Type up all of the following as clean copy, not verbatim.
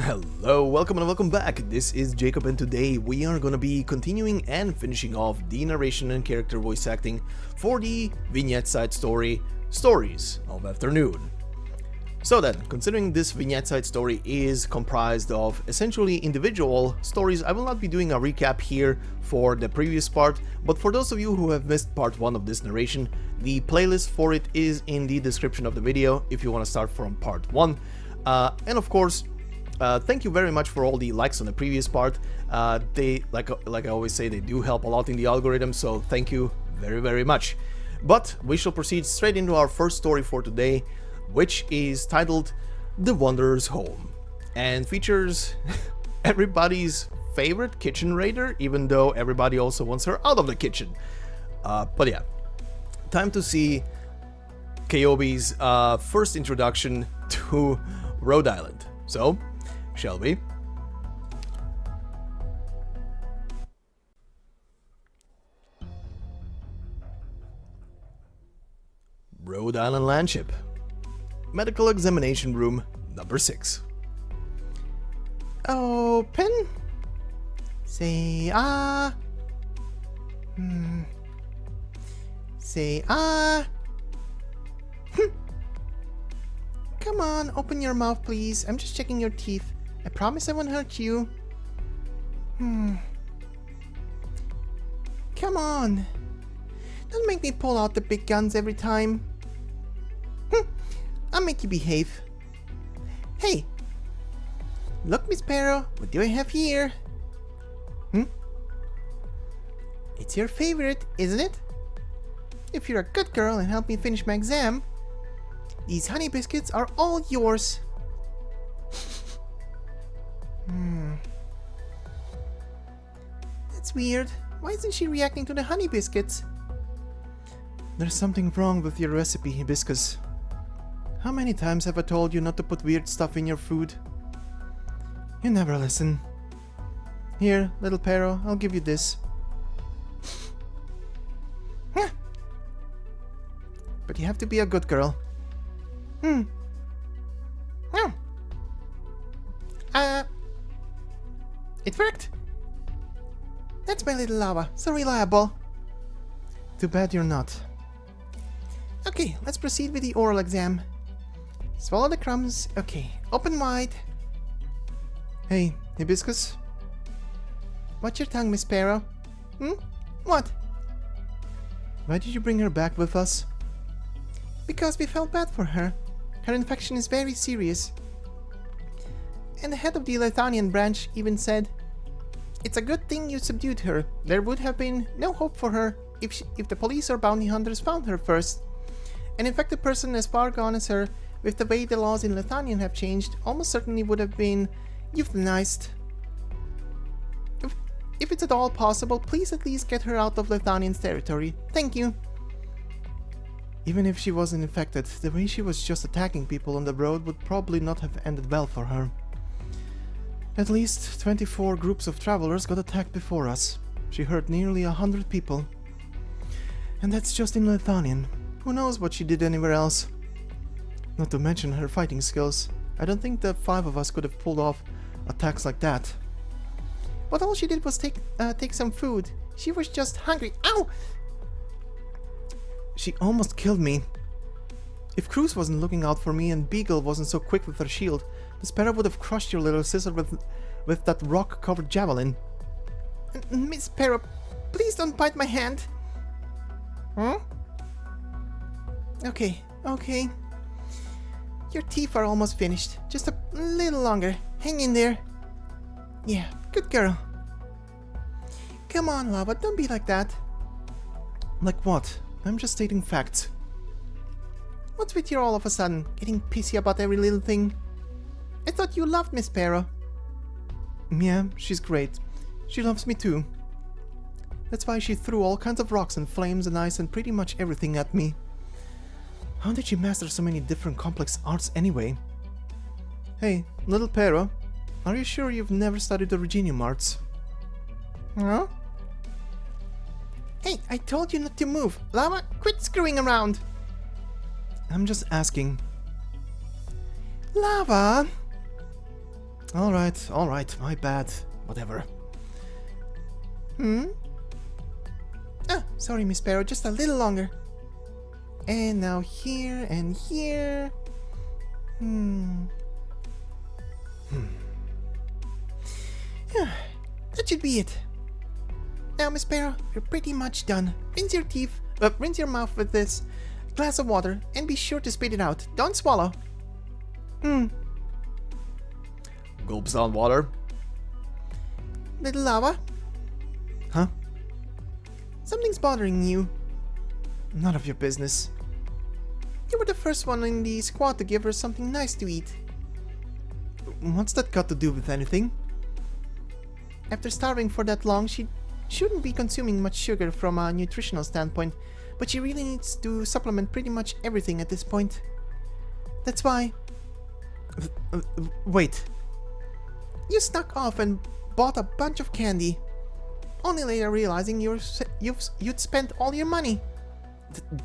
Hello, welcome and welcome back. This is Jacob and today we are gonna be continuing and finishing off the narration and character voice acting for the vignette side story, Stories of Afternoon. So then, considering this vignette side story is comprised of essentially individual stories, I will not be doing a recap here for the previous part, but for those of you who have missed part 1 of this narration, the playlist for it is in the description of the video if you want to start from part 1. And of course, thank you very much for all the likes on the previous part. They, like I always say, they do help a lot in the algorithm, so thank you very much. But we shall proceed straight into our first story for today, which is titled The Wanderer's Home, and features everybody's favorite kitchen raider, even though everybody also wants her out of the kitchen. But yeah, time to see Kobi's first introduction to Rhode Island. So, shall we? Rhode Island Landship. Medical examination room number 6. Open. Say ah. Say ah. Come on, open your mouth, please. I'm just checking your teeth. I promise I won't hurt you. Come on. Don't make me pull out the big guns every time. I'll make you behave. Hey! Look, Miss Sparrow, what do I have here? It's your favorite, isn't it? If you're a good girl and help me finish my exam, these honey biscuits are all yours. That's weird. Why isn't she reacting to the honey biscuits? There's something wrong with your recipe, Hibiscus. How many times have I told you not to put weird stuff in your food? You never listen. Here, little Pero, I'll give you this. But you have to be a good girl. It worked. That's my little lava, so reliable. Too bad you're not. Okay, let's proceed with the oral exam. Swallow the crumbs. Okay, open wide. Hey, Hibiscus. Watch your tongue, Miss Sparrow. What? Why did you bring her back with us? Because we felt bad for her. Her infection is very serious. And the head of the Lithanian branch even said, "It's a good thing you subdued her. There would have been no hope for her if the police or bounty hunters found her first. An infected person as far gone as her, with the way the laws in Lithanian have changed, almost certainly would have been euthanized. If it's at all possible, please at least get her out of Lithanian's territory. Thank you." Even if she wasn't infected, the way she was just attacking people on the road would probably not have ended well for her. At least 24 groups of travelers got attacked before us. She hurt nearly 100 people. And that's just in Lithanian. Who knows what she did anywhere else? Not to mention her fighting skills. I don't think the 5 of us could have pulled off attacks like that. But all she did was take some food. She was just hungry. Ow! She almost killed me. If Cruz wasn't looking out for me and Beagle wasn't so quick with her shield, the Sparrow would have crushed your little sister with that rock-covered javelin. Miss Sparrow, please don't bite my hand. Okay. Your teeth are almost finished. Just a little longer. Hang in there. Yeah, good girl. Come on, Lava, don't be like that. Like what? I'm just stating facts. What's with you all of a sudden, getting pissy about every little thing? I thought you loved Miss Sparrow. Yeah, she's great. She loves me too. That's why she threw all kinds of rocks and flames and ice and pretty much everything at me. How did she master so many different complex arts anyway? Hey, little Pero, are you sure you've never studied the Regenium arts? Huh? Hey, I told you not to move. Lava, quit screwing around. I'm just asking. Lava! Alright, my bad. Whatever. Ah, sorry, Miss Sparrow, just a little longer. And now here and here. That should be it. Now, Miss Sparrow, you're pretty much done. Rinse your mouth with this glass of water, and be sure to spit it out. Don't swallow. Gulps down water. Little lava, Huh? something's bothering you. None of your business. You were the first one in the squad to give her something nice to eat. What's that got to do with anything? After starving for that long, she shouldn't be consuming much sugar from a nutritional standpoint, but she really needs to supplement pretty much everything at this point. That's why Wait. you snuck off and bought a bunch of candy, only later realizing you'd spent all your money.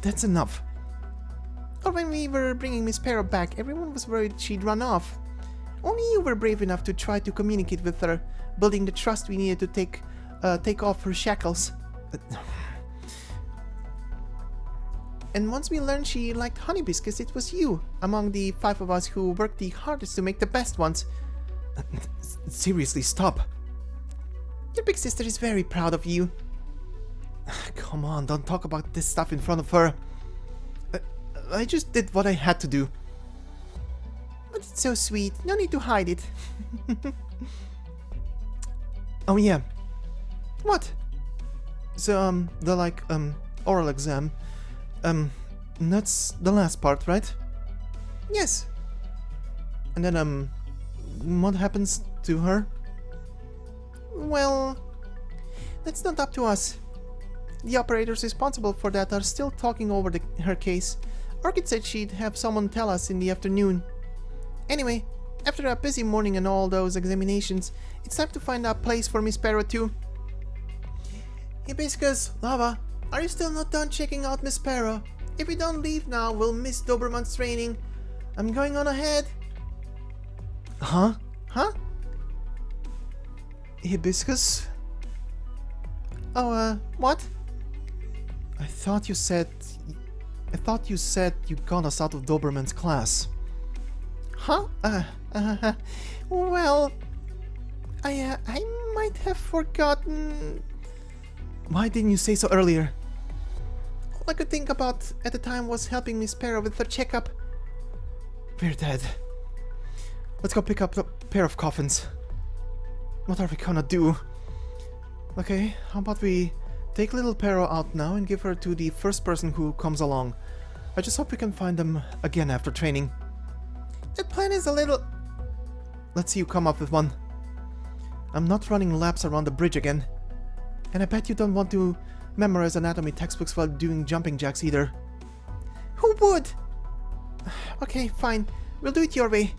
That's enough. Or when we were bringing Miss Sparrow back, everyone was worried she'd run off. Only you were brave enough to try to communicate with her, building the trust we needed to take off her shackles. And once we learned she liked honey biscuits, it was you, among the 5 of us, who worked the hardest to make the best ones. Seriously, stop. Your big sister is very proud of you. Come on, don't talk about this stuff in front of her. I just did what I had to do. But it's so sweet, no need to hide it. Oh yeah, What? so the oral exam, that's the last part, right? Yes. And then what happens to her? Well, that's not up to us. The operators responsible for that are still talking over her case. Orchid said she'd have someone tell us in the afternoon. Anyway, after a busy morning and all those examinations, it's time to find a place for Miss Sparrow too. Hibiscus, Lava, are you still not done checking out Miss Sparrow? If we don't leave now, we'll miss Doberman's training. I'm going on ahead. Huh? Huh? Hibiscus? Oh, what? I thought you said you got us out of Doberman's class. Huh? Well, I might have forgotten. Why didn't you say so earlier? All I could think about at the time was helping Miss Sparrow with her checkup. We're dead. Let's go pick up a pair of coffins. What are we gonna do? Okay, how about we take little Pero out now and give her to the first person who comes along. I just hope we can find them again after training. That plan is a little... Let's see you come up with one. I'm not running laps around the bridge again. And I bet you don't want to memorize anatomy textbooks while doing jumping jacks either. Who would? Okay, fine. We'll do it your way.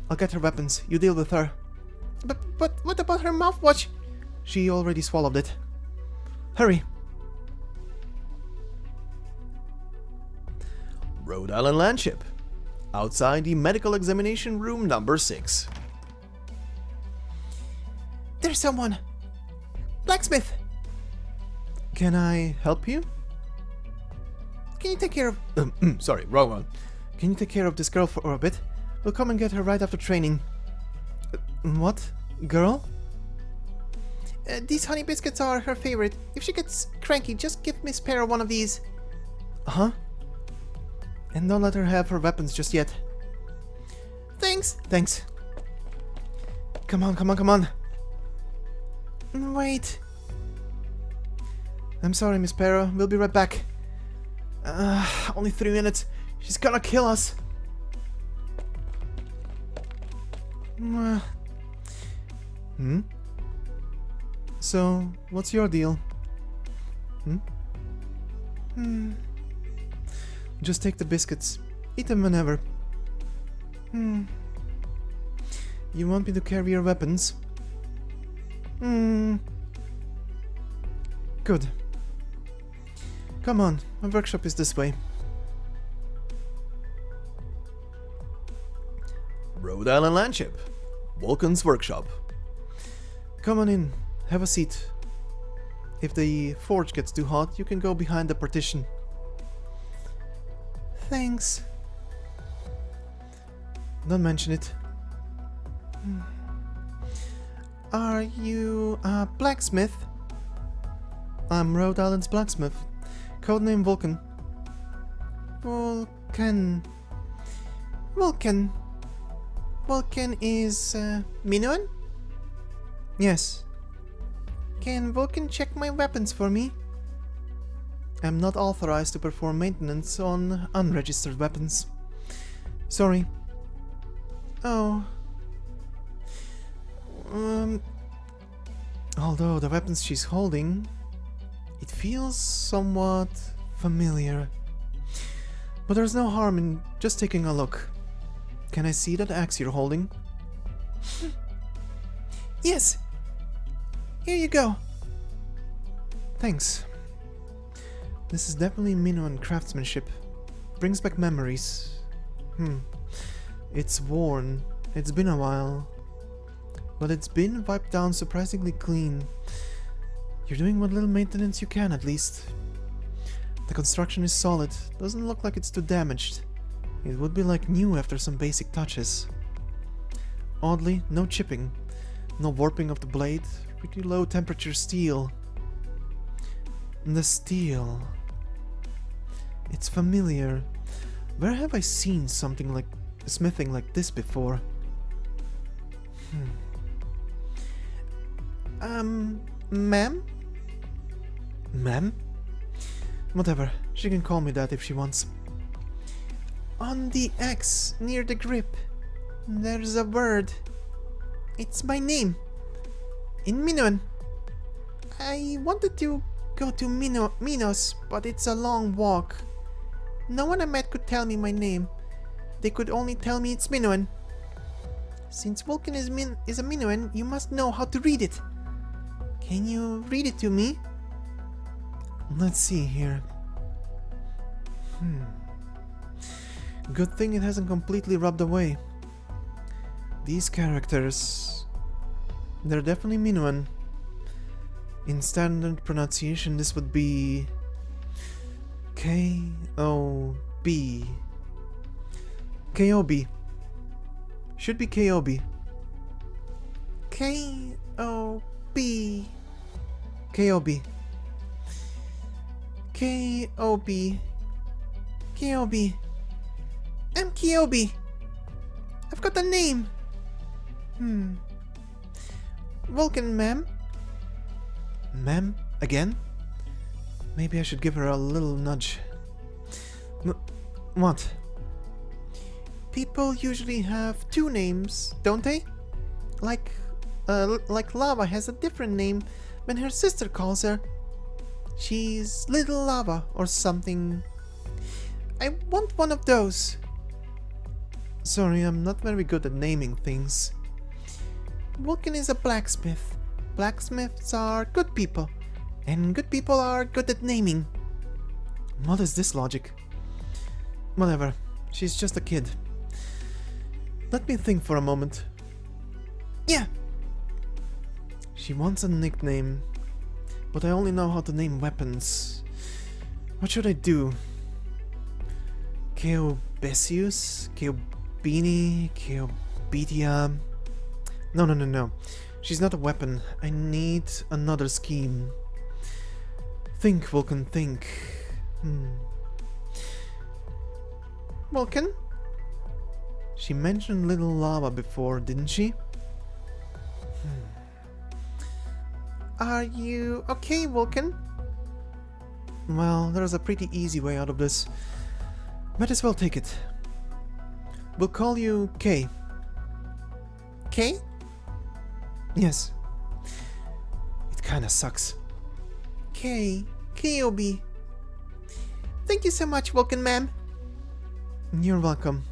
I'll get her weapons. You deal with her. But what about her mouthwash? She already swallowed it. Hurry. Rhode Island Landship. Outside the medical examination room number 6. There's someone. Blacksmith. Can I help you? Can you take care of... Sorry, wrong one. Can you take care of this girl for a bit? We'll come and get her right after training. What? Girl? These honey biscuits are her favorite. If she gets cranky, just give Miss Sparrow one of these. Huh? And don't let her have her weapons just yet. Thanks. Thanks. Come on, come on, come on. Wait. I'm sorry, Miss Sparrow. We'll be right back. Only 3 minutes. She's gonna kill us. So, what's your deal? Just take the biscuits. Eat them whenever. You want me to carry your weapons? Good. Come on, my workshop is this way. Rhode Island Landship. Vulcan's workshop. Come on in, have a seat. If the forge gets too hot, you can go behind the partition. Thanks. Don't mention it. Are you a blacksmith? I'm Rhode Island's blacksmith. Codename Vulcan. Vulcan. Vulcan is Minoan? Yes. Can Vulcan check my weapons for me? I'm not authorized to perform maintenance on unregistered weapons. Sorry. Oh. Although the weapons she's holding, it feels somewhat familiar. But there's no harm in just taking a look. Can I see that axe you're holding? Yes! Here you go! Thanks. This is definitely Minoan craftsmanship. Brings back memories. It's worn. It's been a while. But it's been wiped down surprisingly clean. You're doing what little maintenance you can, at least. The construction is solid. Doesn't look like it's too damaged. It would be like new after some basic touches. Oddly, no chipping. No warping of the blade. Pretty low temperature steel. The steel. It's familiar. Where have I seen something like smithing like this before? Ma'am? Ma'am? Whatever, she can call me that if she wants. On the X, near the grip, there's a word. It's my name. In Minoan. I wanted to go to Minos, but it's a long walk. No one I met could tell me my name. They could only tell me it's Minoan. Since Vulcan is a Minoan, you must know how to read it. Can you read it to me? Let's see here. Good thing it hasn't completely rubbed away. These characters... they're definitely Minoan. In standard pronunciation, this would be... K-O-B. Kobi. Should be Kobi. K-O-B. Kobi. Kobi. Kobi. I'm Kobi. I've got a name. Vulcan, ma'am. Ma'am? Again? Maybe I should give her a little nudge. What? People usually have two names, don't they? Like Lava has a different name when her sister calls her. She's Little Lava or something. I want one of those. Sorry, I'm not very good at naming things. Vulcan is a blacksmith. Blacksmiths are good people. And good people are good at naming. What is this logic? Whatever. She's just a kid. Let me think for a moment. Yeah! She wants a nickname. But I only know how to name weapons. What should I do? Keobesius? Keobini? Keobitia? No. She's not a weapon. I need another scheme. Think, Vulcan, think. Vulcan? She mentioned Little Lava before, didn't she? Are you okay, Vulcan? Well, there's a pretty easy way out of this. Might as well take it. We'll call you K. K? Yes. It kinda sucks. Kobi. Thank you so much, Vulcan ma'am. You're welcome.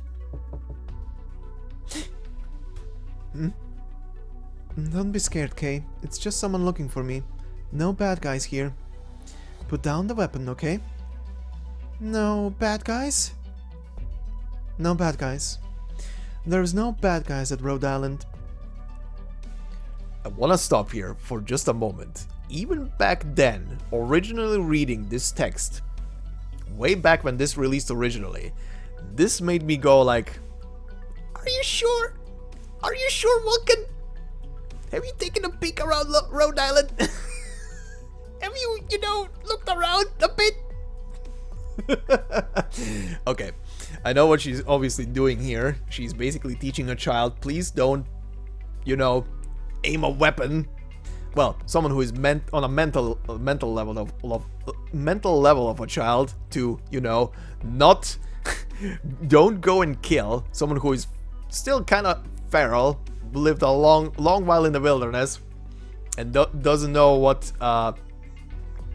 Don't be scared, Kay. It's just someone looking for me. No bad guys here. Put down the weapon, okay? No bad guys? No bad guys. There's no bad guys at Rhode Island. I want to stop here for just a moment. Even back then, originally reading this text, way back when this released originally, this made me go like, are you sure? Are you sure, Vulcan? Have you taken a peek around Rhode Island? Have you, looked around a bit? Okay, I know what she's obviously doing here. She's basically teaching a child, please don't, aim a weapon. Well, someone who is on a mental level of a child to, not don't go and kill someone who is still kind of feral, lived a long while in the wilderness, and doesn't know what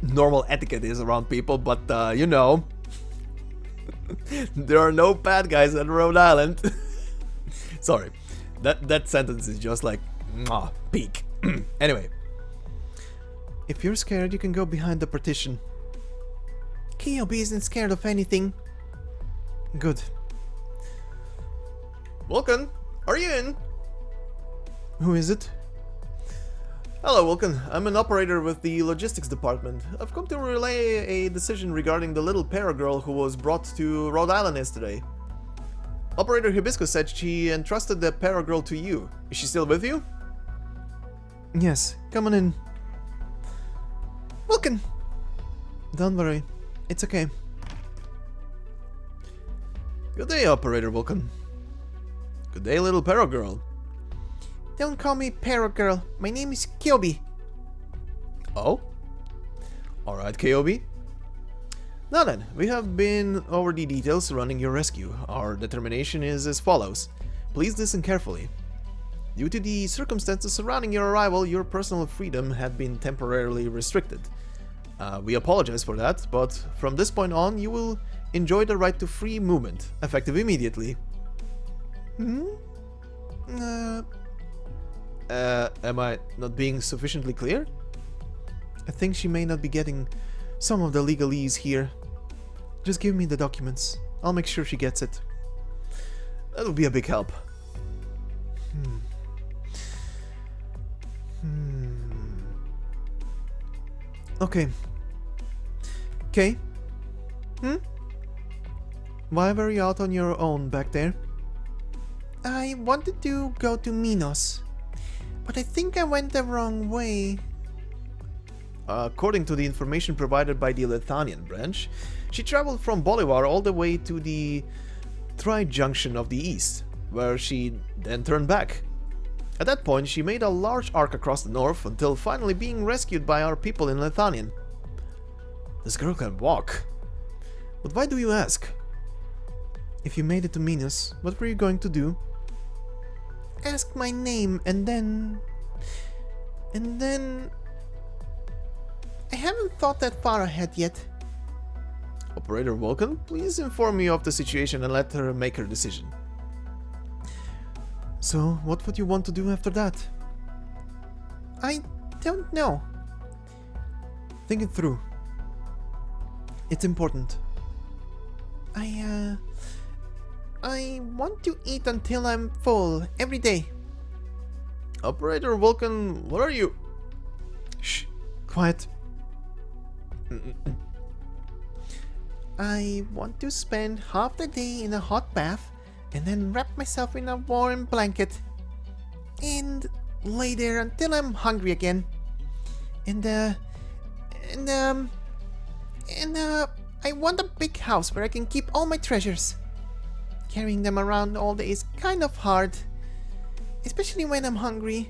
normal etiquette is around people. But there are no bad guys at Rhode Island. Sorry, that sentence is just like peak. Anyway, if you're scared, you can go behind the partition. Kobi isn't scared of anything. Good. Vulcan, are you in? Who is it? Hello, Vulcan. I'm an operator with the logistics department. I've come to relay a decision regarding the little paragirl who was brought to Rhode Island yesterday. Operator Hibiscus said she entrusted the paragirl to you. Is she still with you? Yes, come on in. Vulcan! Don't worry, it's okay. Good day, Operator Vulcan. Good day, little paragirl. Don't call me paragirl. My name is Kobi. Oh? Alright, Kobi. Now then, we have been over the details surrounding your rescue. Our determination is as follows. Please listen carefully. Due to the circumstances surrounding your arrival, your personal freedom had been temporarily restricted. We apologize for that, but from this point on, you will enjoy the right to free movement, effective immediately. Hmm? Am I not being sufficiently clear? I think she may not be getting some of the legalese here. Just give me the documents. I'll make sure she gets it. That would be a big help. Okay. Okay. Why were you out on your own back there? I wanted to go to Minos, but I think I went the wrong way. According to the information provided by the Lithanian branch, she traveled from Bolivar all the way to the Tri-Junction of the East, where she then turned back. At that point, she made a large arc across the north until finally being rescued by our people in Lithanian. This girl can walk. But why do you ask? If you made it to Minos, what were you going to do? Ask my name and then... I haven't thought that far ahead yet. Operator Vulcan, please inform me of the situation and let her make her decision. So, what would you want to do after that? I don't know. Think it through. It's important. I want to eat until I'm full every day. Operator Vulcan, what are you? Shh, quiet. I want to spend half the day in a hot bath and then wrap myself in a warm blanket and lay there until I'm hungry again. I want a big house where I can keep all my treasures. Carrying them around all day is kind of hard, especially when I'm hungry.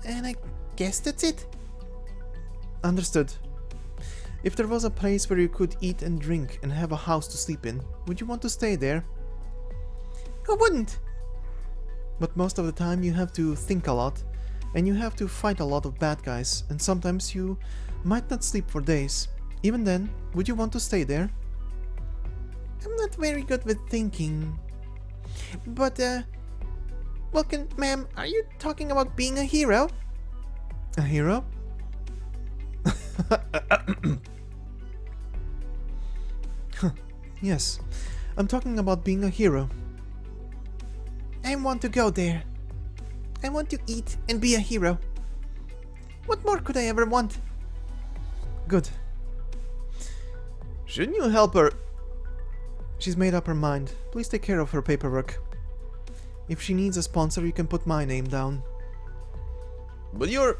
And I guess that's it. Understood. If there was a place where you could eat and drink and have a house to sleep in, would you want to stay there? I wouldn't. But most of the time you have to think a lot, and you have to fight a lot of bad guys, and sometimes you might not sleep for days. Even then, would you want to stay there? I'm not very good with thinking. But, Vulcan, ma'am, are you talking about being a hero? A hero? Yes, I'm talking about being a hero. I want to go there. I want to eat and be a hero. What more could I ever want? Good. Shouldn't you help her? She's made up her mind. Please take care of her paperwork. If she needs a sponsor, you can put my name down. But you're...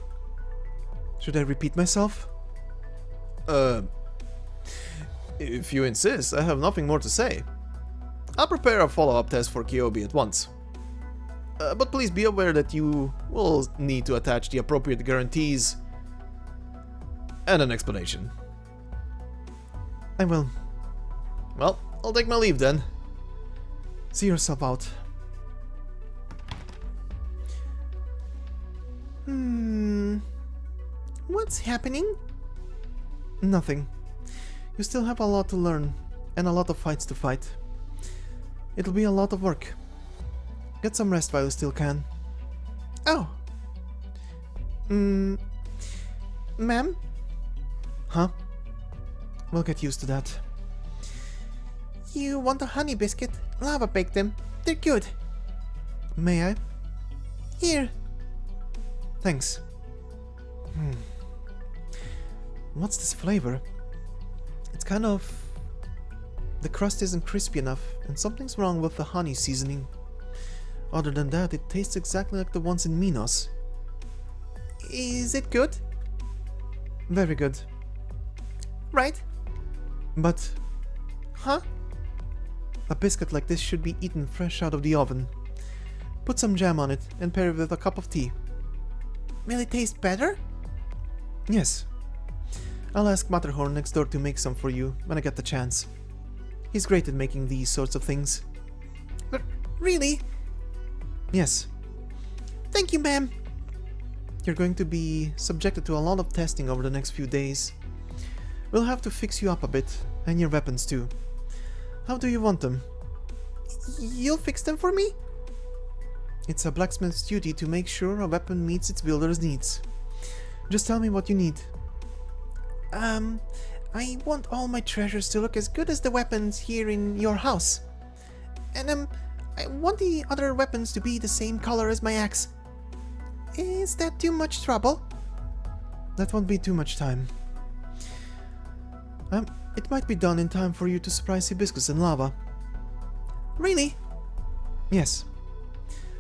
Should I repeat myself? If you insist, I have nothing more to say. I'll prepare a follow-up test for Kobi at once. But please be aware that you will need to attach the appropriate guarantees and an explanation. I will. Well, I'll take my leave then. See yourself out. What's happening? Nothing. You still have a lot to learn, and a lot of fights to fight. It'll be a lot of work. Get some rest while you still can. Oh. Ma'am? Huh? We'll get used to that. You want a honey biscuit? Lava baked them. They're good. May I? Here. Thanks. What's this flavor? It's kind of... The crust isn't crispy enough, and something's wrong with the honey seasoning. Other than that, it tastes exactly like the ones in Minos. Is it good? Very good. Right. But... Huh? A biscuit like this should be eaten fresh out of the oven. Put some jam on it and pair it with a cup of tea. Will it taste better? Yes. I'll ask Matterhorn next door to make some for you when I get the chance. He's great at making these sorts of things. But really? Yes. Thank you, ma'am. You're going to be subjected to a lot of testing over the next few days. We'll have to fix you up a bit, and your weapons too. How do you want them? You'll fix them for me? It's a blacksmith's duty to make sure a weapon meets its builder's needs. Just tell me what you need. I want all my treasures to look as good as the weapons here in your house. And, I want the other weapons to be the same color as my axe. Is that too much trouble? That won't be too much time. It might be done in time for you to surprise Hibiscus and Lava. Really? Yes.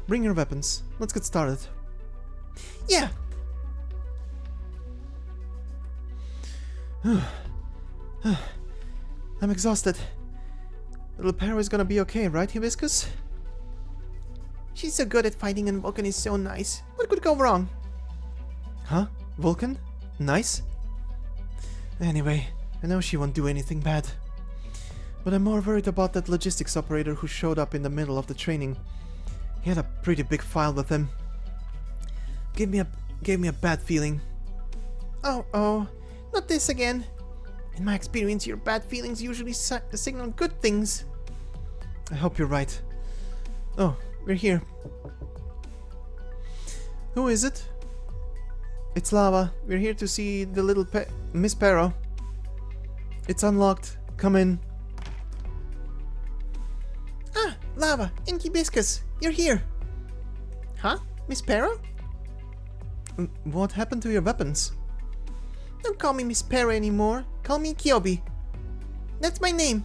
Bring your weapons. Let's get started. Yeah! I'm exhausted. Little Pero is gonna be okay, right, Hibiscus? She's so good at fighting and Vulcan is so nice. What could go wrong? Huh? Vulcan? Nice? Anyway, I know she won't do anything bad. But I'm more worried about that logistics operator who showed up in the middle of the training. He had a pretty big file with him. Gave me a bad feeling. Oh, not this again. In my experience, your bad feelings usually signal good things. I hope you're right. Oh, we're here. Who is it? It's Lava. We're here to see the little Miss Pero. It's unlocked. Come in. Ah, Lava and Hibiscus. You're here. Huh? Miss Pero? What happened to your weapons? Don't call me Miss Pero anymore. Call me Kobi. That's my name.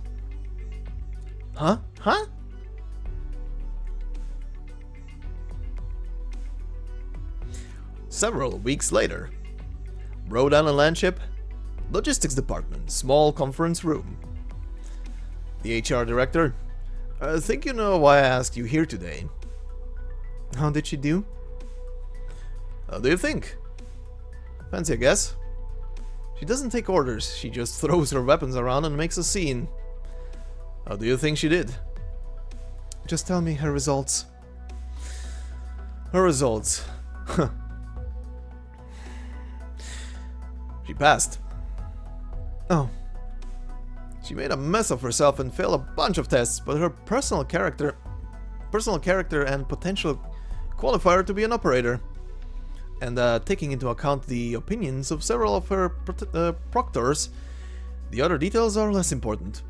Huh? Huh? Several weeks later. Rhode Island Landship. Logistics Department. Small conference room. The HR director. I think you know why I asked you here today. How did she do? How do you think? Fancy a guess? She doesn't take orders, she just throws her weapons around and makes a scene. How do you think she did? Just tell me her results. Her results. She passed. Oh. She made a mess of herself and failed a bunch of tests, but her personal character and potential qualify her to be an operator. And taking into account the opinions of several of her proctors, the other details are less important.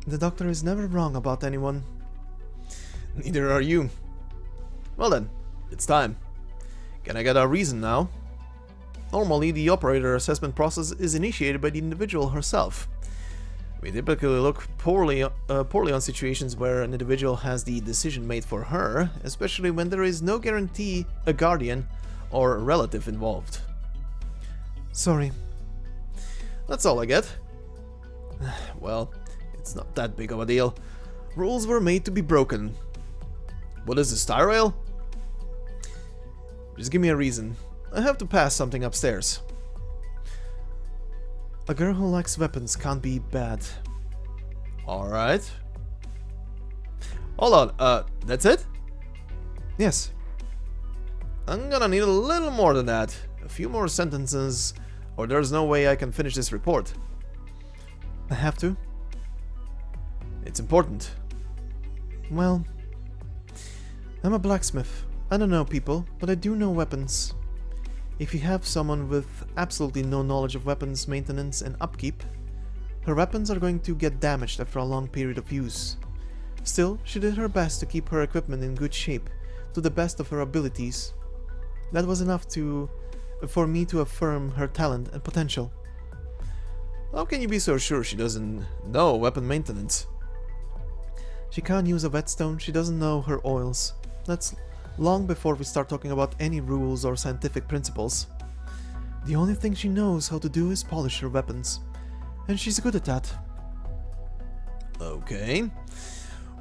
The doctor is never wrong about anyone. Neither are you. Well then, It's time. Can I get a reason now? Normally, the operator assessment process is initiated by the individual herself. We typically look poorly on situations where an individual has the decision made for her, especially when there is no guarantee a guardian or a relative involved. Sorry. That's all I get. Well, it's not that big of a deal. Rules were made to be broken. What is this, stile? Just give me a reason. I have to pass something upstairs. A girl who likes weapons can't be bad. Alright. Hold on, that's it? Yes. I'm gonna need a little more than that. A few more sentences, or there's no way I can finish this report. I have to? It's important. Well, I'm a blacksmith. I don't know people, but I do know weapons. If you have someone with absolutely no knowledge of weapons maintenance and upkeep, her weapons are going to get damaged after a long period of use. Still, she did her best to keep her equipment in good shape, to the best of her abilities. That was enough for me to affirm her talent and potential. How can you be so sure she doesn't know weapon maintenance? She can't use a whetstone, she doesn't know her oils. That's long before we start talking about any rules or scientific principles. The only thing she knows how to do is polish her weapons, and she's good at that. Okay.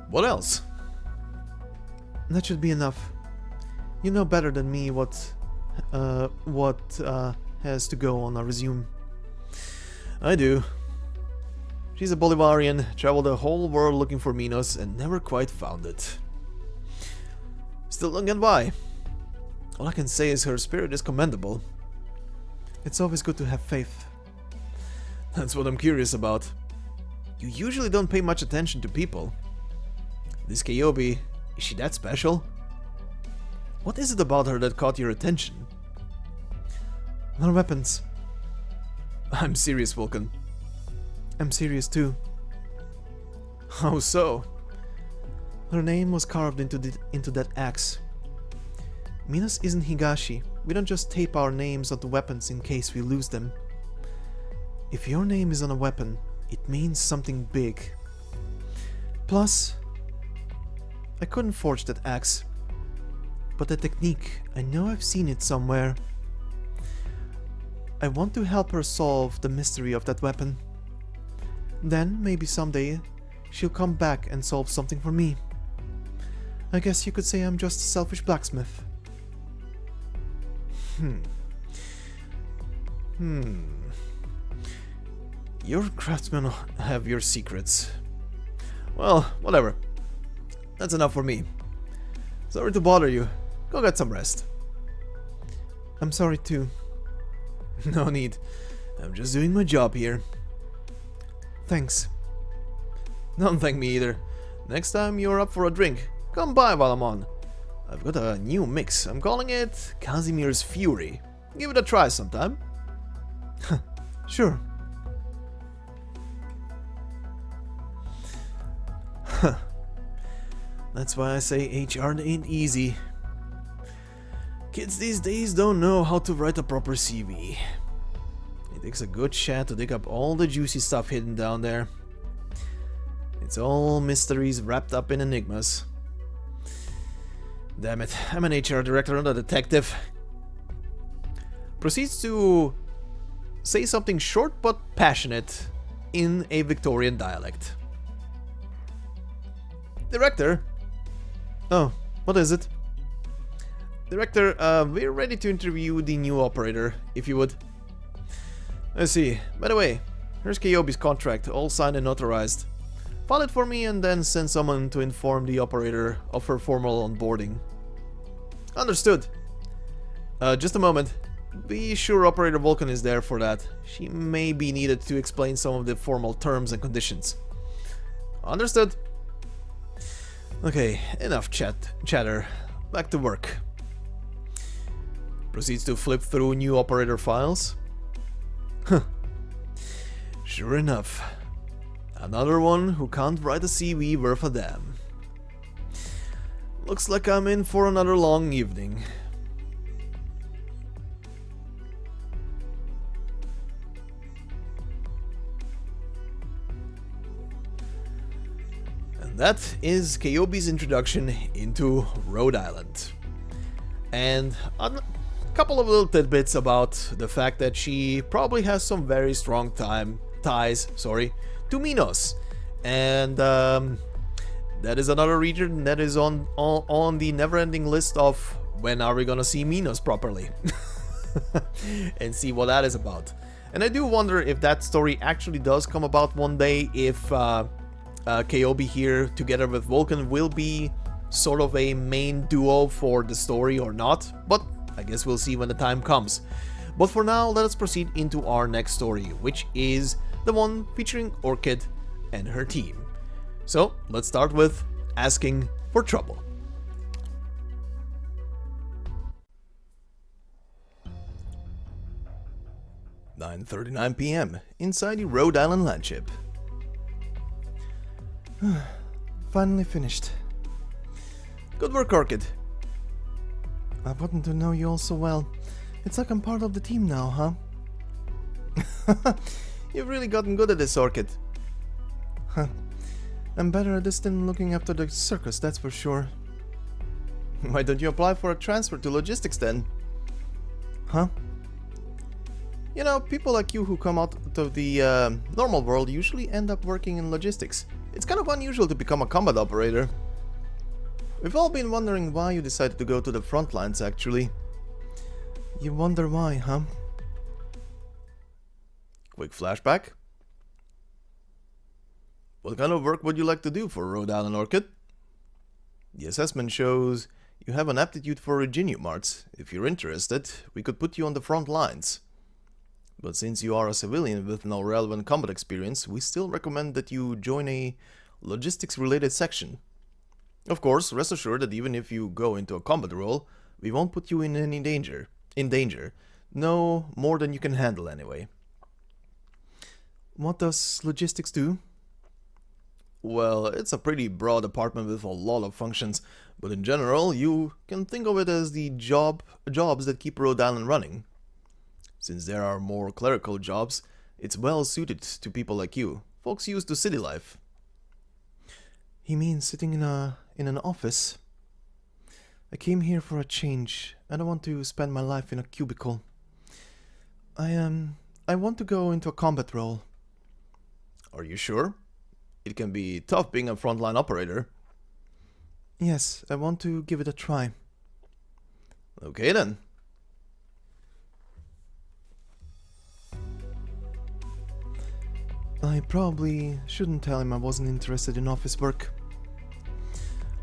What else? That should be enough. You know better than me what has to go on a resume. I do. She's a Bolivarian, traveled the whole world looking for Minos and never quite found it. Still don't get why. All I can say is her spirit is commendable. It's always good to have faith. That's what I'm curious about. You usually don't pay much attention to people. This Kobi, is she that special? What is it about her that caught your attention? Her weapons. I'm serious, Vulcan. I'm serious too. How so? Her name was carved into that axe. Minos isn't Higashi. We don't just tape our names onto weapons in case we lose them. If your name is on a weapon, it means something big. Plus, I couldn't forge that axe. But the technique, I know I've seen it somewhere. I want to help her solve the mystery of that weapon. Then, maybe someday, she'll come back and solve something for me. I guess you could say I'm just a selfish blacksmith. Your craftsmen have your secrets. Well, whatever. That's enough for me. Sorry to bother you. Go get some rest. I'm sorry too. No need. I'm just doing my job here. Thanks. Don't thank me either. Next time you're up for a drink, come by while I'm on. I've got a new mix. I'm calling it Casimir's Fury. Give it a try sometime. Sure. That's why I say HR ain't easy. Kids these days don't know how to write a proper CV. It takes a good chat to dig up all the juicy stuff hidden down there. It's all mysteries wrapped up in enigmas. Damn it, I'm an HR director, not a detective. Proceeds to say something short but passionate in a Victorian dialect. Director? Oh, what is it? Director, we're ready to interview the new operator, if you would. I see. By the way, here's Kobi's contract, all signed and notarized. File it for me and then send someone to inform the operator of her formal onboarding. Understood. Just a moment. Be sure Operator Vulcan is there for that. She may be needed to explain some of the formal terms and conditions. Understood. Okay, enough chatter. Back to work. Proceeds to flip through new operator files. Huh. Sure enough. Another one who can't write a CV worth a damn. Looks like I'm in for another long evening. And that is Kobi's introduction into Rhode Island. And a couple of little tidbits about the fact that she probably has some very strong ties to Minos. And that is another region that is on the never-ending list of when are we gonna see Minos properly. And see what that is about. And I do wonder if that story actually does come about one day, if Kobi here together with Vulcan will be sort of a main duo for the story or not, but I guess we'll see when the time comes. But for now, let us proceed into our next story, which is the one featuring Orchid and her team. So let's start with asking for trouble. "9:39 p.m. inside the Rhode Island landship." Finally finished. Good work, Orchid. I've gotten to know you all so well. It's like I'm part of the team now, huh? You've really gotten good at this, Orchid. I'm better at this than looking after the circus, that's for sure. Why don't you apply for a transfer to logistics then? Huh? You know, people like you who come out of the normal world usually end up working in logistics. It's kind of unusual to become a combat operator. We've all been wondering why you decided to go to the front lines, actually. You wonder why, huh? Quick flashback. What kind of work would you like to do for Rhode Island, Orchid? The assessment shows you have an aptitude for Reginium arts. If you're interested, we could put you on the front lines. But since you are a civilian with no relevant combat experience, we still recommend that you join a logistics-related section. Of course, rest assured that even if you go into a combat role, we won't put you in any danger. No more than you can handle anyway. What does logistics do? Well, it's a pretty broad department with a lot of functions, but in general, you can think of it as the jobs that keep Rhode Island running. Since there are more clerical jobs, it's well suited to people like you, folks used to city life. He means sitting in an office. I came here for a change. I don't want to spend my life in a cubicle. I want to go into a combat role. Are you sure? It can be tough being a frontline operator. Yes, I want to give it a try. Okay then. I probably shouldn't tell him I wasn't interested in office work.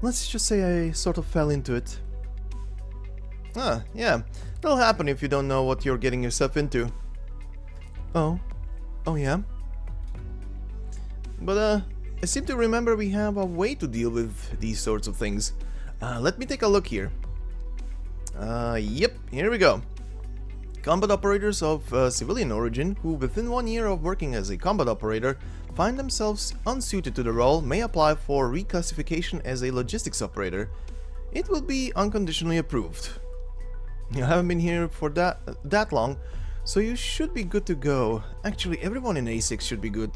Let's just say I sort of fell into it. Yeah, that'll happen if you don't know what you're getting yourself into. Oh yeah? But I seem to remember we have a way to deal with these sorts of things. Let me take a look here. Yep, here we go. Combat operators of civilian origin who within 1 year of working as a combat operator find themselves unsuited to the role may apply for reclassification as a logistics operator. It will be unconditionally approved. You haven't been here for that long, so you should be good to go. Actually, everyone in A6 should be good,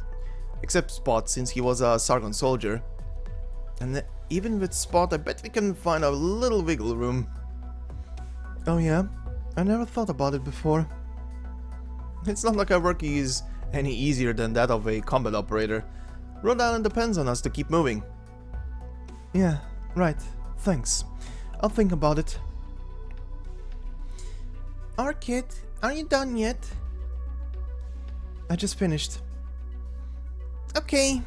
except Spot, since he was a Sargon soldier. And even with Spot, I bet we can find a little wiggle room. Oh yeah? I never thought about it before. It's not like our work is any easier than that of a combat operator. Rhode Island depends on us to keep moving. Yeah, right. Thanks. I'll think about it. Arkid, are you done yet? I just finished. Okay.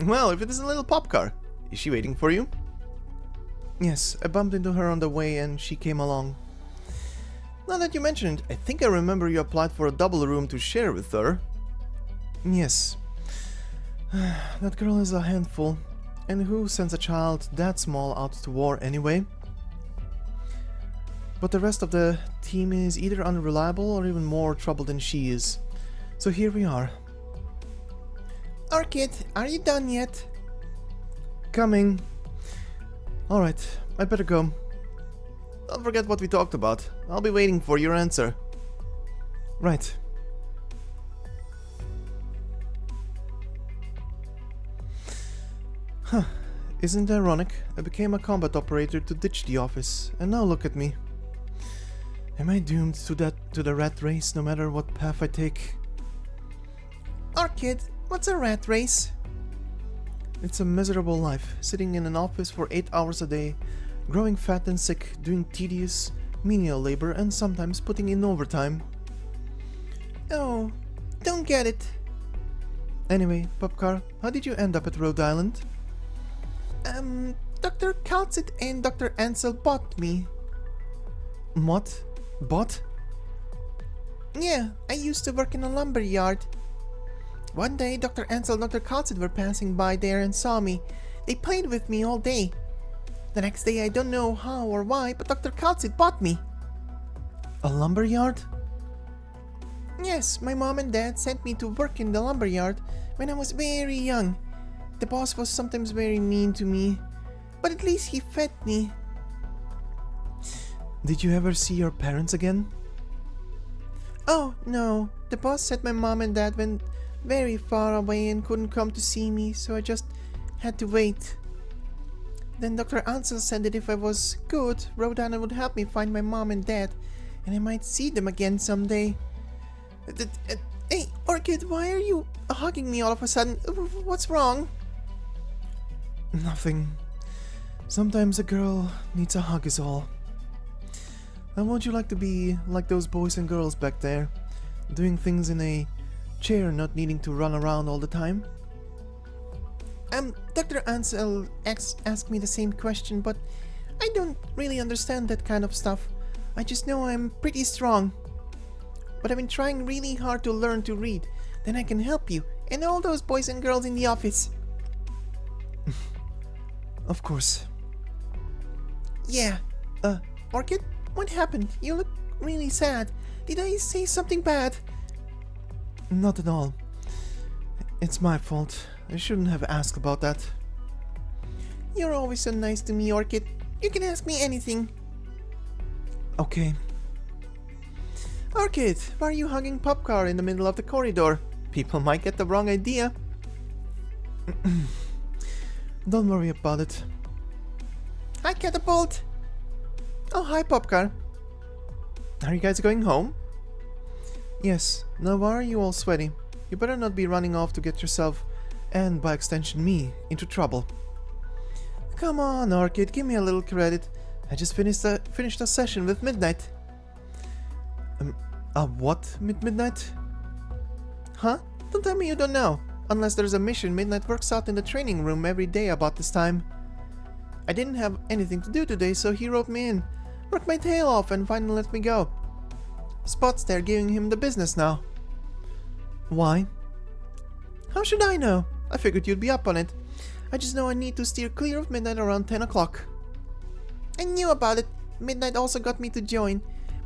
Well, if it is a little pop car, is she waiting for you? Yes, I bumped into her on the way and she came along. Now that you mention it, I think I remember you applied for a double room to share with her. Yes. That girl is a handful. And who sends a child that small out to war anyway? But the rest of the team is either unreliable or even more trouble than she is. So here we are. Arkid, are you done yet? Coming. Alright, I better go. Don't forget what we talked about. I'll be waiting for your answer. Right. Huh. Isn't it ironic? I became a combat operator to ditch the office, and now look at me. Am I doomed to the rat race no matter what path I take? Orchid, what's a rat race? It's a miserable life, sitting in an office for 8 hours a day, growing fat and sick, doing tedious, menial labor, and sometimes putting in overtime. Oh, don't get it. Anyway, Popcar, how did you end up at Rhode Island? Dr. Calcit and Dr. Ansel bought me. What? Bought? Yeah, I used to work in a lumber yard. One day, Dr. Ansel and Dr. Calcit were passing by there and saw me. They played with me all day. The next day, I don't know how or why, but Dr. Calcit bought me. A lumber yard? Yes, my mom and dad sent me to work in the lumber yard when I was very young. The boss was sometimes very mean to me, but at least he fed me. Did you ever see your parents again? Oh, no. The boss said my mom and dad went very far away and couldn't come to see me, so I just had to wait. Then Dr. Ansel said that if I was good, Rhode Island would help me find my mom and dad, and I might see them again someday. Hey, Orchid, why are you hugging me all of a sudden? What's wrong? Nothing. Sometimes a girl needs a hug is all. And won't you like to be like those boys and girls back there, doing things in a chair, not needing to run around all the time? Dr. Ansel asked me the same question, but I don't really understand that kind of stuff. I just know I'm pretty strong. But I've been trying really hard to learn to read. Then I can help you and all those boys and girls in the office. Of course. Yeah. Orchid, what happened? You look really sad. Did I say something bad? Not at all. It's my fault. I shouldn't have asked about that. You're always so nice to me, Orchid. You can ask me anything. Okay. Orchid, why are you hugging Popcar in the middle of the corridor? People might get the wrong idea. Don't worry about it. Hi, Catapult. Oh, hi, Popcar. Are you guys going home? Yes. Now why are you all sweaty? You better not be running off to get yourself, and by extension me, into trouble. Come on, Orchid, give me a little credit. I just finished a session with Midnight. What? Midnight? Huh? Don't tell me you don't know. Unless there's a mission, Midnight works out in the training room every day about this time. I didn't have anything to do today, so he wrote me in, worked my tail off, and finally let me go. Spot's there giving him the business now. Why? How should I know? I figured you'd be up on it. I just know I need to steer clear of Midnight around 10 o'clock. I knew about it. Midnight also got me to join.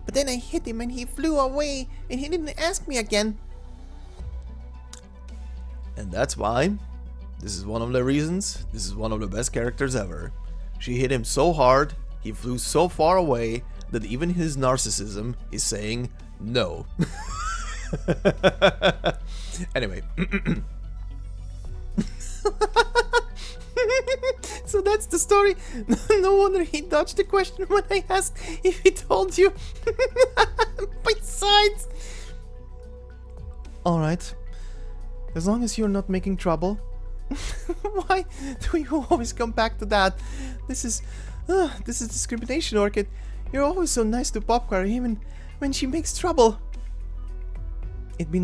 But then I hit him and he flew away and he didn't ask me again. And that's why. This is one of the reasons. This is one of the best characters ever. She hit him so hard, he flew so far away that even his narcissism is saying no. Anyway. So that's the story. No wonder he dodged the question when I asked if he told you. Besides. Alright. As long as you're not making trouble. Why do you always come back to that? This is discrimination, Orchid. You're always so nice to Popcar, even when she makes trouble. I'd be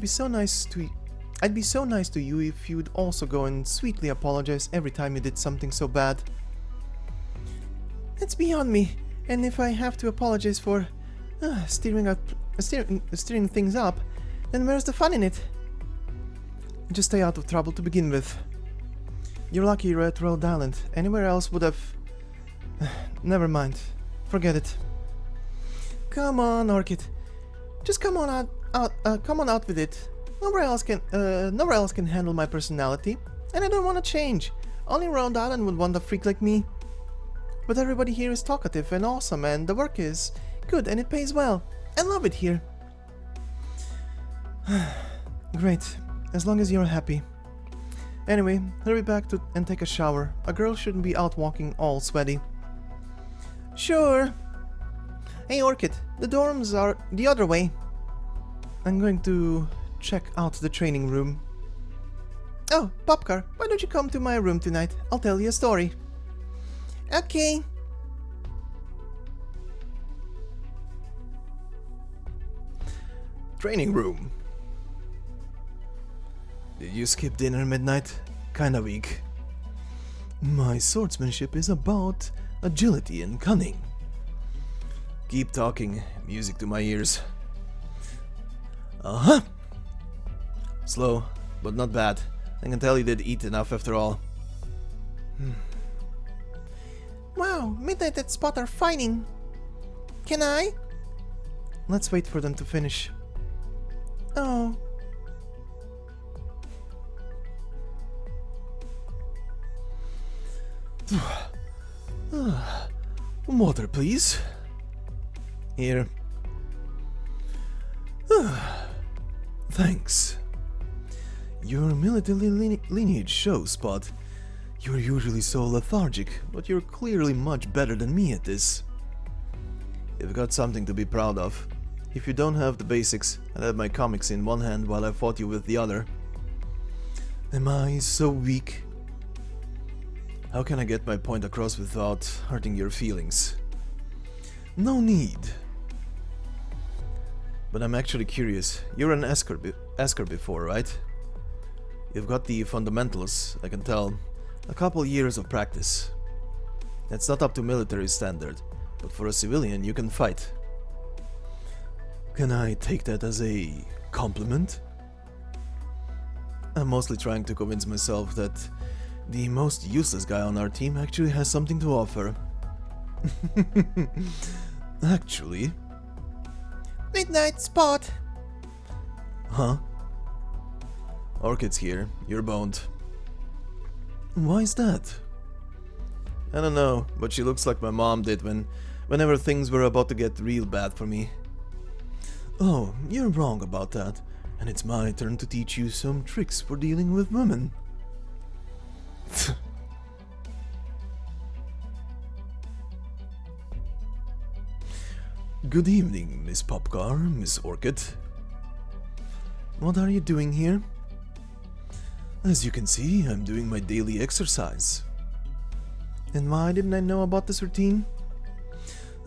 so nice to you if you'd also go and sweetly apologize every time you did something so bad. It's beyond me, and if I have to apologize for steering things up, then where's the fun in it? Just stay out of trouble to begin with. You're lucky you're at Rhode Island. Anywhere else would have... Never mind. Forget it. Come on, Orchid. Just come on out with it. Nowhere else can handle my personality, and I don't want to change. Only Rhode Island would want a freak like me. But everybody here is talkative and awesome, and the work is good and it pays well. I love it here. Great, as long as you're happy. Anyway, hurry back and take a shower. A girl shouldn't be out walking all sweaty. Sure. Hey Orchid, the dorms are the other way. I'm going to check out the training room. Oh, Popcar, why don't you come to my room tonight? I'll tell you a story. Okay. Training room. Did you skip dinner midnight? Kinda weak. My swordsmanship is about agility and cunning. Keep talking, music to my ears. Uh-huh. Slow, but not bad. I can tell you did eat enough after all. Wow, Midnight and Spot are fighting. Can I? Let's wait for them to finish. Oh. Water, please. Here. Thanks. Your military lineage shows, Spot. You're usually so lethargic, but you're clearly much better than me at this. You've got something to be proud of. If you don't have the basics, I had my comics in one hand while I fought you with the other. Am I so weak? How can I get my point across without hurting your feelings? No need. But I'm actually curious. You're an Esker before, right? You've got the fundamentals, I can tell. A couple years of practice. That's not up to military standard, but for a civilian you can fight. Can I take that as a compliment? I'm mostly trying to convince myself that the most useless guy on our team actually has something to offer. Actually... Midnight Spot! Huh? Orchid's here. You're boned. Why is that? I don't know, but she looks like my mom did whenever things were about to get real bad for me. Oh, you're wrong about that, and it's my turn to teach you some tricks for dealing with women. Good evening, Miss Popcar, Miss Orchid. What are you doing here? As you can see, I'm doing my daily exercise. And why didn't I know about this routine?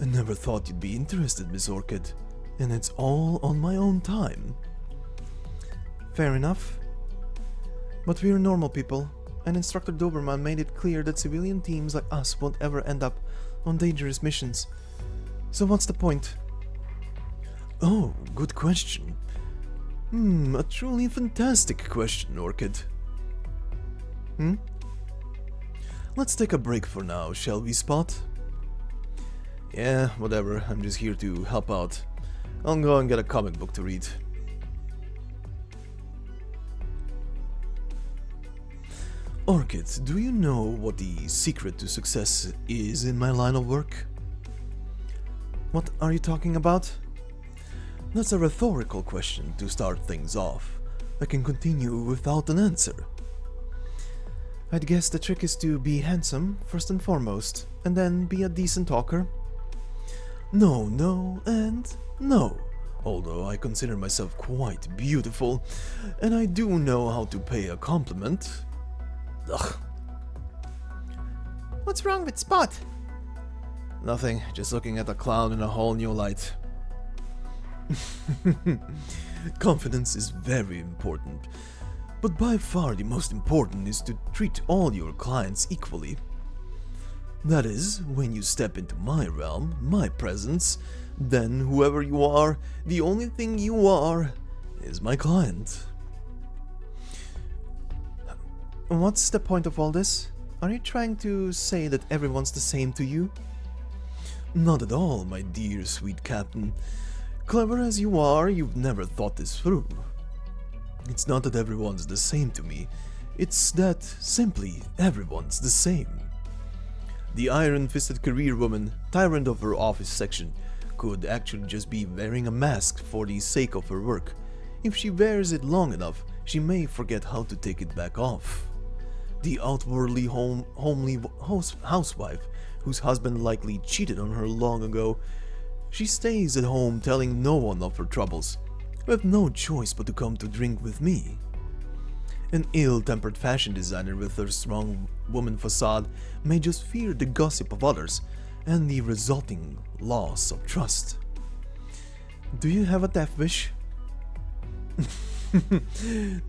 I never thought you'd be interested, Miss Orchid, and it's all on my own time. Fair enough. But we're normal people, and Instructor Doberman made it clear that civilian teams like us won't ever end up on dangerous missions. So what's the point? Oh, good question. A truly fantastic question, Orchid. Let's take a break for now, shall we, Spot? Yeah, whatever, I'm just here to help out. I'll go and get a comic book to read. Orchid, do you know what the secret to success is in my line of work? What are you talking about? That's a rhetorical question to start things off. I can continue without an answer. I'd guess the trick is to be handsome, first and foremost, and then be a decent talker. No, no, and no. Although I consider myself quite beautiful, and I do know how to pay a compliment. Ugh. What's wrong with Spot? Nothing, just looking at a clown in a whole new light. Confidence is very important, but by far the most important is to treat all your clients equally. That is, when you step into my realm, my presence, then whoever you are, the only thing you are is my client. What's the point of all this? Are you trying to say that everyone's the same to you? Not at all, my dear sweet captain. Clever as you are, you've never thought this through. It's not that everyone's the same to me, it's that simply everyone's the same. The iron-fisted career woman, tyrant of her office section, could actually just be wearing a mask for the sake of her work. If she wears it long enough, she may forget how to take it back off. The outwardly homely housewife, whose husband likely cheated on her long ago, she stays at home telling no one of her troubles, with no choice but to come to drink with me. An ill-tempered fashion designer with her strong woman facade may just fear the gossip of others and the resulting loss of trust. Do you have a death wish?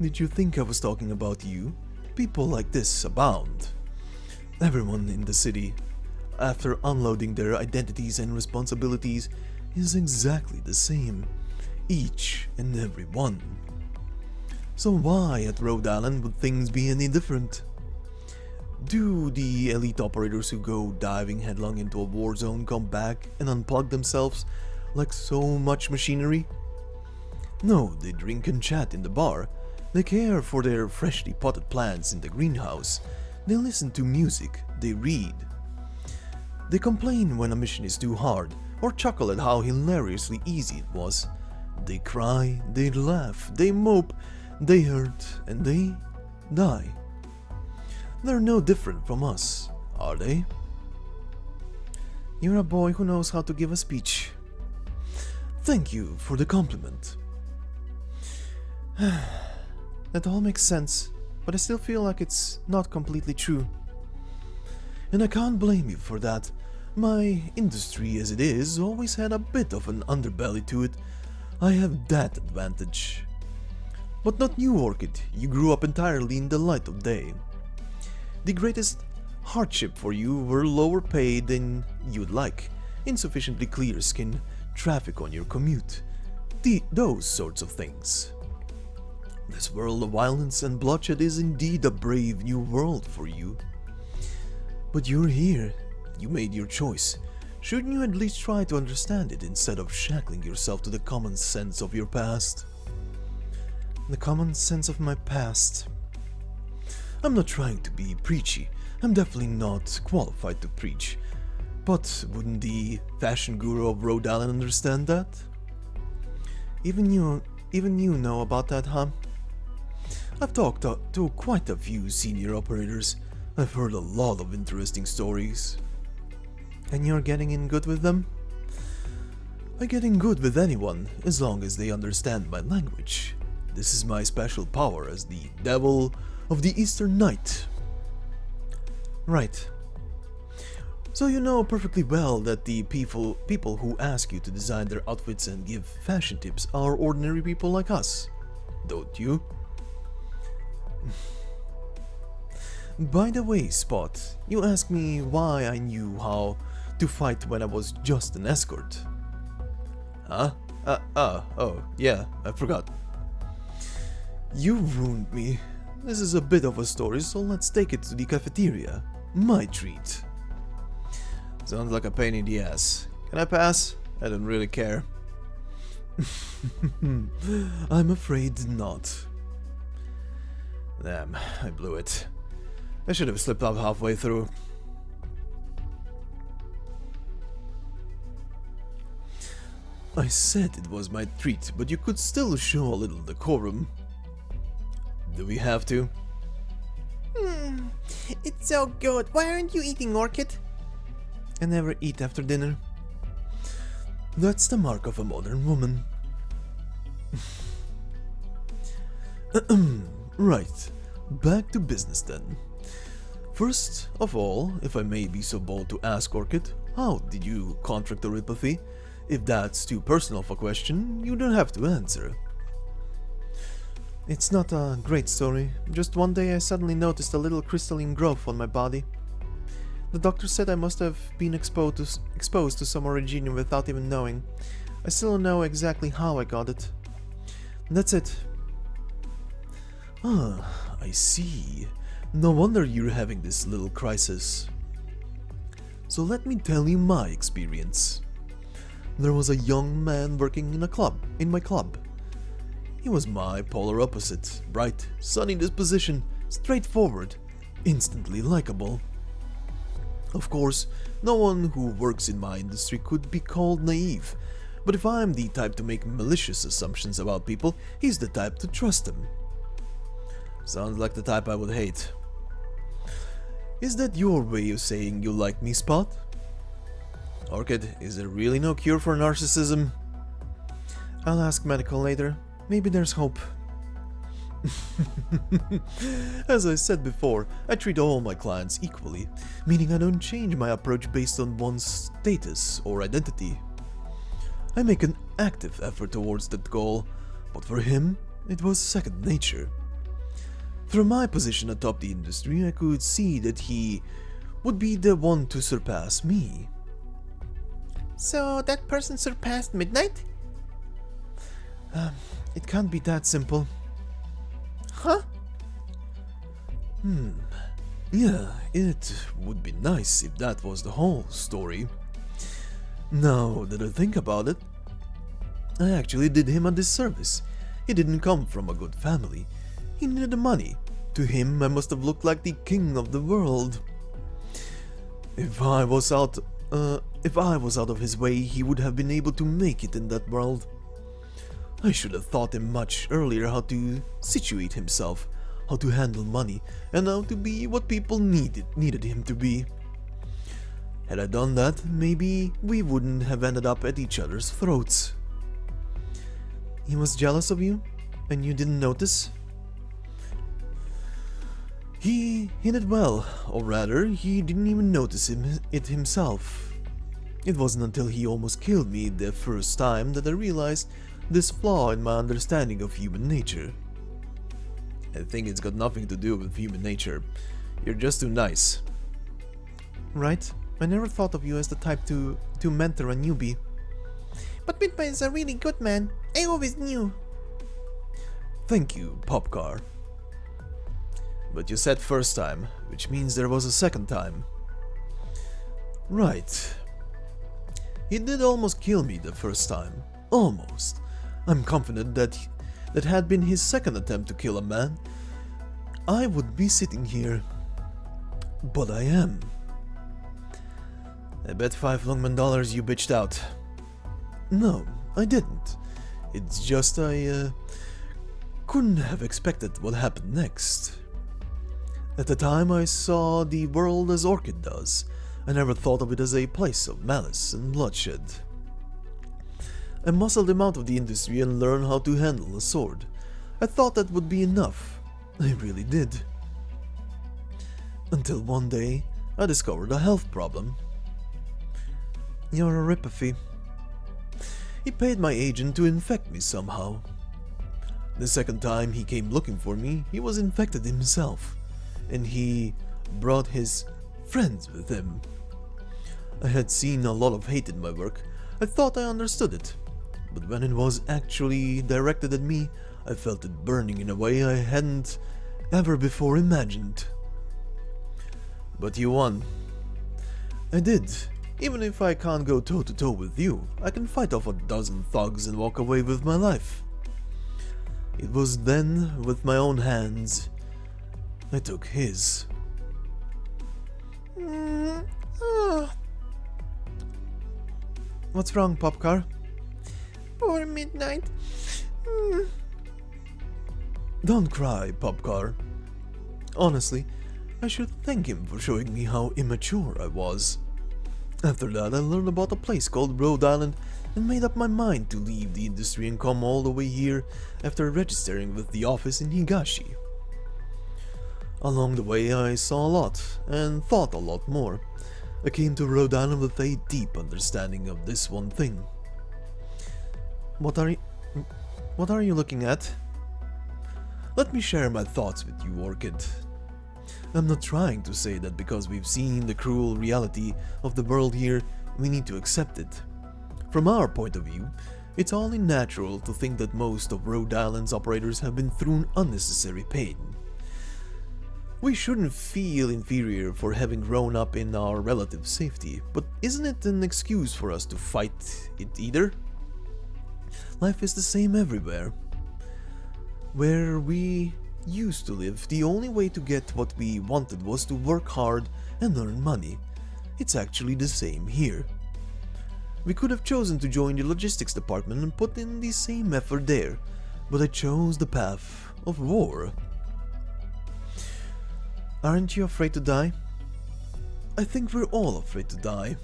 Did you think I was talking about you? People like this abound. Everyone in the city, after unloading their identities and responsibilities, is exactly the same. Each and every one. So why at Rhode Island would things be any different? Do the elite operators who go diving headlong into a war zone come back and unplug themselves like so much machinery? No, they drink and chat in the bar. They care for their freshly potted plants in the greenhouse. They listen to music. They read. They complain when a mission is too hard, or chuckle at how hilariously easy it was. They cry, they laugh, they mope, they hurt, and they die. They're no different from us, are they? You're a boy who knows how to give a speech. Thank you for the compliment. That all makes sense, but I still feel like it's not completely true. And I can't blame you for that. My industry as it is always had a bit of an underbelly to it. I have that advantage. But not you, Orchid. You grew up entirely in the light of day. The greatest hardship for you were lower pay than you'd like, insufficiently clear skin, traffic on your commute, those sorts of things. This world of violence and bloodshed is indeed a brave new world for you. But you're here. You made your choice. Shouldn't you at least try to understand it instead of shackling yourself to the common sense of your past? The common sense of my past. I'm not trying to be preachy. I'm definitely not qualified to preach. But wouldn't the fashion guru of Rhode Island understand that? Even you know about that, huh? I've talked to quite a few senior operators. I've heard a lot of interesting stories. And you're getting in good with them? I get in good with anyone, as long as they understand my language. This is my special power as the devil of the Eastern Night. Right. So you know perfectly well that the people who ask you to design their outfits and give fashion tips are ordinary people like us, don't you? By the way, Spot, you asked me why I knew how to fight when I was just an escort. Huh? Oh, yeah, I forgot. You ruined me. This is a bit of a story, so let's take it to the cafeteria. My treat. Sounds like a pain in the ass. Can I pass? I don't really care. I'm afraid not. Damn, I blew it. I should have slipped out halfway through. I said it was my treat, but you could still show a little decorum. Do we have to? It's so good. Why aren't you eating, Orchid? I never eat after dinner. That's the mark of a modern woman. Right, back to business then. First of all, if I may be so bold to ask, Orchid, how did you contract telepathy? If that's too personal of a question, you don't have to answer. It's not a great story. Just one day I suddenly noticed a little crystalline growth on my body. The doctor said I must have been exposed to some originium without even knowing. I still don't know exactly how I got it. That's it. Ah, I see. No wonder you're having this little crisis. So let me tell you my experience. There was a young man working in my club. He was my polar opposite, bright, sunny disposition, straightforward, instantly likable. Of course, no one who works in my industry could be called naive, but if I'm the type to make malicious assumptions about people, he's the type to trust them. Sounds like the type I would hate. Is that your way of saying you like me, Spot? Orchid, is there really no cure for narcissism? I'll ask medical later. Maybe there's hope. As I said before, I treat all my clients equally, meaning I don't change my approach based on one's status or identity. I make an active effort towards that goal, but for him, it was second nature. Through my position atop the industry, I could see that he would be the one to surpass me. So that person surpassed Midnight? It can't be that simple. Huh? Yeah, it would be nice if that was the whole story. Now that I think about it, I actually did him a disservice. He didn't come from a good family. He needed the money. To him, I must have looked like the king of the world. If I was out of his way, he would have been able to make it in that world. I should have taught him much earlier how to situate himself, how to handle money, and how to be what people needed him to be. Had I done that, maybe we wouldn't have ended up at each other's throats. He was jealous of you, and you didn't notice? He did well, or rather, he didn't even notice it himself. It wasn't until he almost killed me the first time that I realized this flaw in my understanding of human nature. I think it's got nothing to do with human nature. You're just too nice. Right? I never thought of you as the type to mentor a newbie. But Midnight is a really good man. I always knew. Thank you, Popcar. But you said first time, which means there was a second time. Right. He did almost kill me the first time. Almost. I'm confident that had been his second attempt to kill a man, I would be sitting here. But I am. I bet $5 Lungman you bitched out. No, I didn't. It's just I couldn't have expected what happened next. At the time I saw the world as Orchid does. I never thought of it as a place of malice and bloodshed. I muscled him out of the industry and learned how to handle a sword. I thought that would be enough. I really did. Until one day, I discovered a health problem. You're a Ripathy. He paid my agent to infect me somehow. The second time he came looking for me, he was infected himself, and he brought his friends with him. I had seen a lot of hate in my work. I thought I understood it, but when it was actually directed at me, I felt it burning in a way I hadn't ever before imagined. But you won. I did. Even if I can't go toe-to-toe with you, I can fight off a dozen thugs and walk away with my life. It was then, with my own hands, I took his. What's wrong, Popcar? Poor Midnight. Don't cry, Popcar. Honestly, I should thank him for showing me how immature I was. After that, I learned about a place called Rhodes Island and made up my mind to leave the industry and come all the way here after registering with the office in Higashi. Along the way, I saw a lot and thought a lot more. I came to Rhodes Island with a deep understanding of this one thing. What are you looking at? Let me share my thoughts with you, Orchid. I'm not trying to say that because we've seen the cruel reality of the world here, we need to accept it. From our point of view, it's only natural to think that most of Rhodes Island's operators have been through unnecessary pain. We shouldn't feel inferior for having grown up in our relative safety, but isn't it an excuse for us to fight it either? Life is the same everywhere. Where we used to live, the only way to get what we wanted was to work hard and earn money. it's actually the same here. We could have chosen to join the logistics department and put in the same effort there, but I chose the path of war. Aren't you afraid to die? I think we're all afraid to die.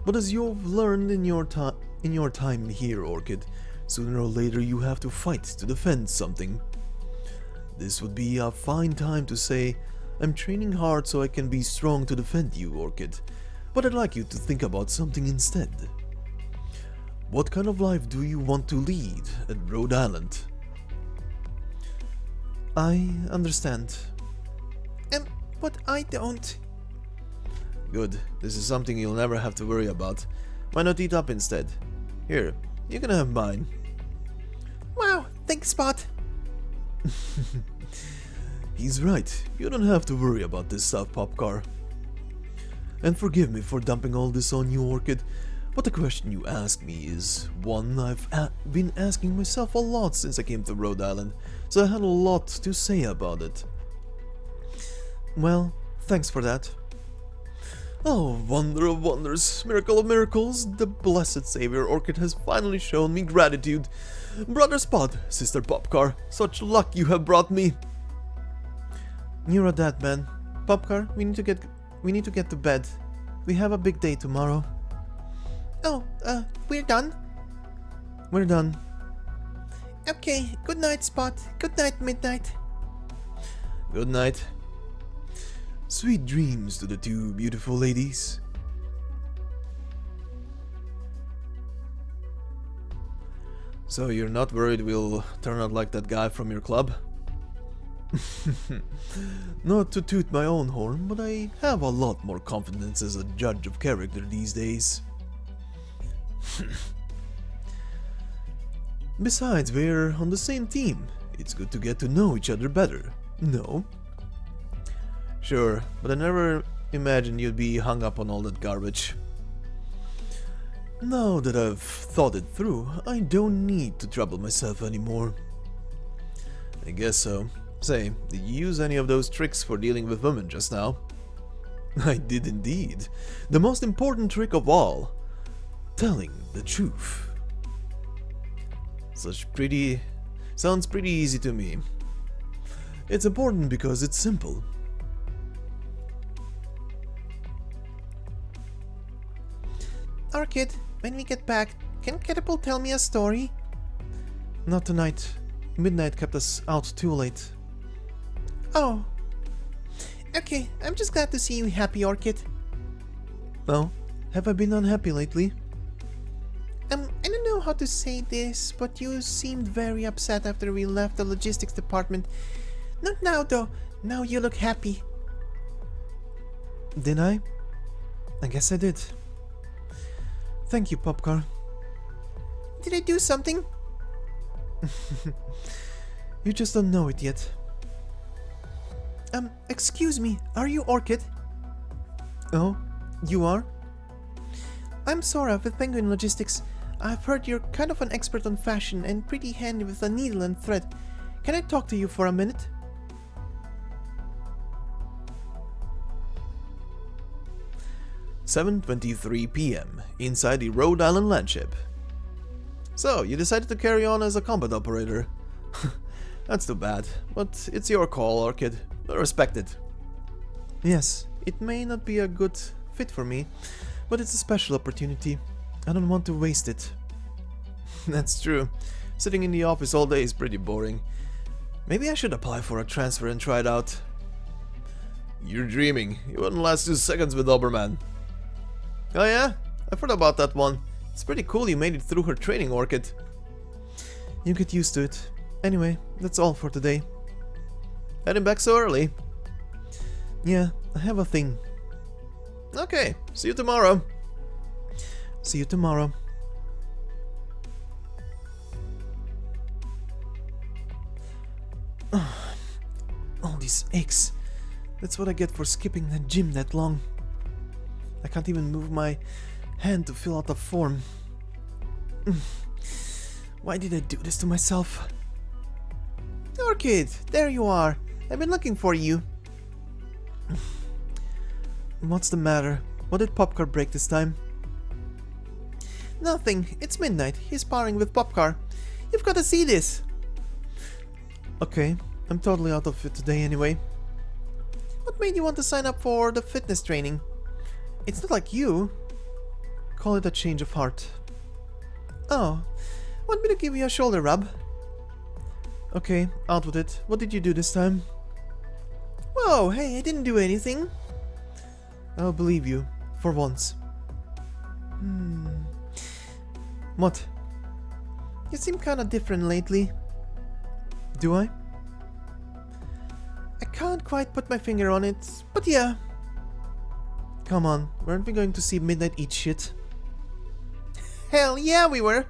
But as you've learned in your time here, Orchid, sooner or later you have to fight to defend something. This would be a fine time to say, I'm training hard so I can be strong to defend you, Orchid, but I'd like you to think about something instead. What kind of life do you want to lead at Rhode Island? I understand. But I don't. Good, this is something you'll never have to worry about. Why not eat up instead? Here, you can have mine. Wow, thanks, Spot. He's right, you don't have to worry about this stuff, Popcar. And forgive me for dumping all this on you, Orchid, but the question you asked me is one I've been asking myself a lot since I came to Rhode Island, so I had a lot to say about it. Well, thanks for that. Oh, wonder of wonders, miracle of miracles, the blessed savior Orchid has finally shown me gratitude. Brother Spot, sister Popcar, such luck you have brought me. You're a dead man. Popcar, we need to get to bed. We have a big day tomorrow. Oh, we're done? We're done. Okay, good night, Spot. Good night, Midnight. Good night. Sweet dreams to the two beautiful ladies. So you're not worried we'll turn out like that guy from your club? Not to toot my own horn, but I have a lot more confidence as a judge of character these days. Besides, we're on the same team. It's good to get to know each other better, no? Sure, but I never imagined you'd be hung up on all that garbage. Now that I've thought it through, I don't need to trouble myself anymore. I guess so. Say, did you use any of those tricks for dealing with women just now? I did indeed. The most important trick of all. Telling the truth. Sounds pretty easy to me. It's important because it's simple. Orchid, when we get back, can Catapult tell me a story? Not tonight. Midnight kept us out too late. Oh. Okay, I'm just glad to see you happy, Orchid. Oh, have I been unhappy lately? I don't know how to say this, but you seemed very upset after we left the logistics department. Not now, though. Now you look happy. Did I? I guess I did. Thank you, Popcar. Did I do something? You just don't know it yet. Excuse me, are you Orchid? Oh, you are? I'm Sora with Penguin Logistics. I've heard you're kind of an expert on fashion and pretty handy with a needle and thread. Can I talk to you for a minute? "7:23 p.m. inside the Rhode Island landship. So, you decided to carry on as a combat operator. That's too bad, but it's your call, Orchid. I respect it. Yes, it may not be a good fit for me, but it's a special opportunity. I don't want to waste it. That's true. Sitting in the office all day is pretty boring. Maybe I should apply for a transfer and try it out. You're dreaming. You wouldn't last 2 seconds with Doberman. Oh yeah? I've heard about that one. It's pretty cool you made it through her training, Orchid. You get used to it. Anyway, that's all for today. Heading back so early? Yeah, I have a thing. Okay, see you tomorrow. See you tomorrow. All these aches. That's what I get for skipping the gym that long. I can't even move my hand to fill out the form. Why did I do this to myself? Orchid, there you are. I've been looking for you. What's the matter? What did Popcar break this time? Nothing. It's midnight. He's sparring with Popcar. You've got to see this. Okay, I'm totally out of it today anyway. What made you want to sign up for the fitness training? It's not like you. Call it a change of heart. Oh, want me to give you a shoulder rub? Okay, out with it. What did you do this time? Whoa, hey, I didn't do anything. I'll believe you, for once. What? You seem kinda different lately. Do I? I can't quite put my finger on it, but yeah. Come on, weren't we going to see Midnight eat shit? Hell yeah, we were!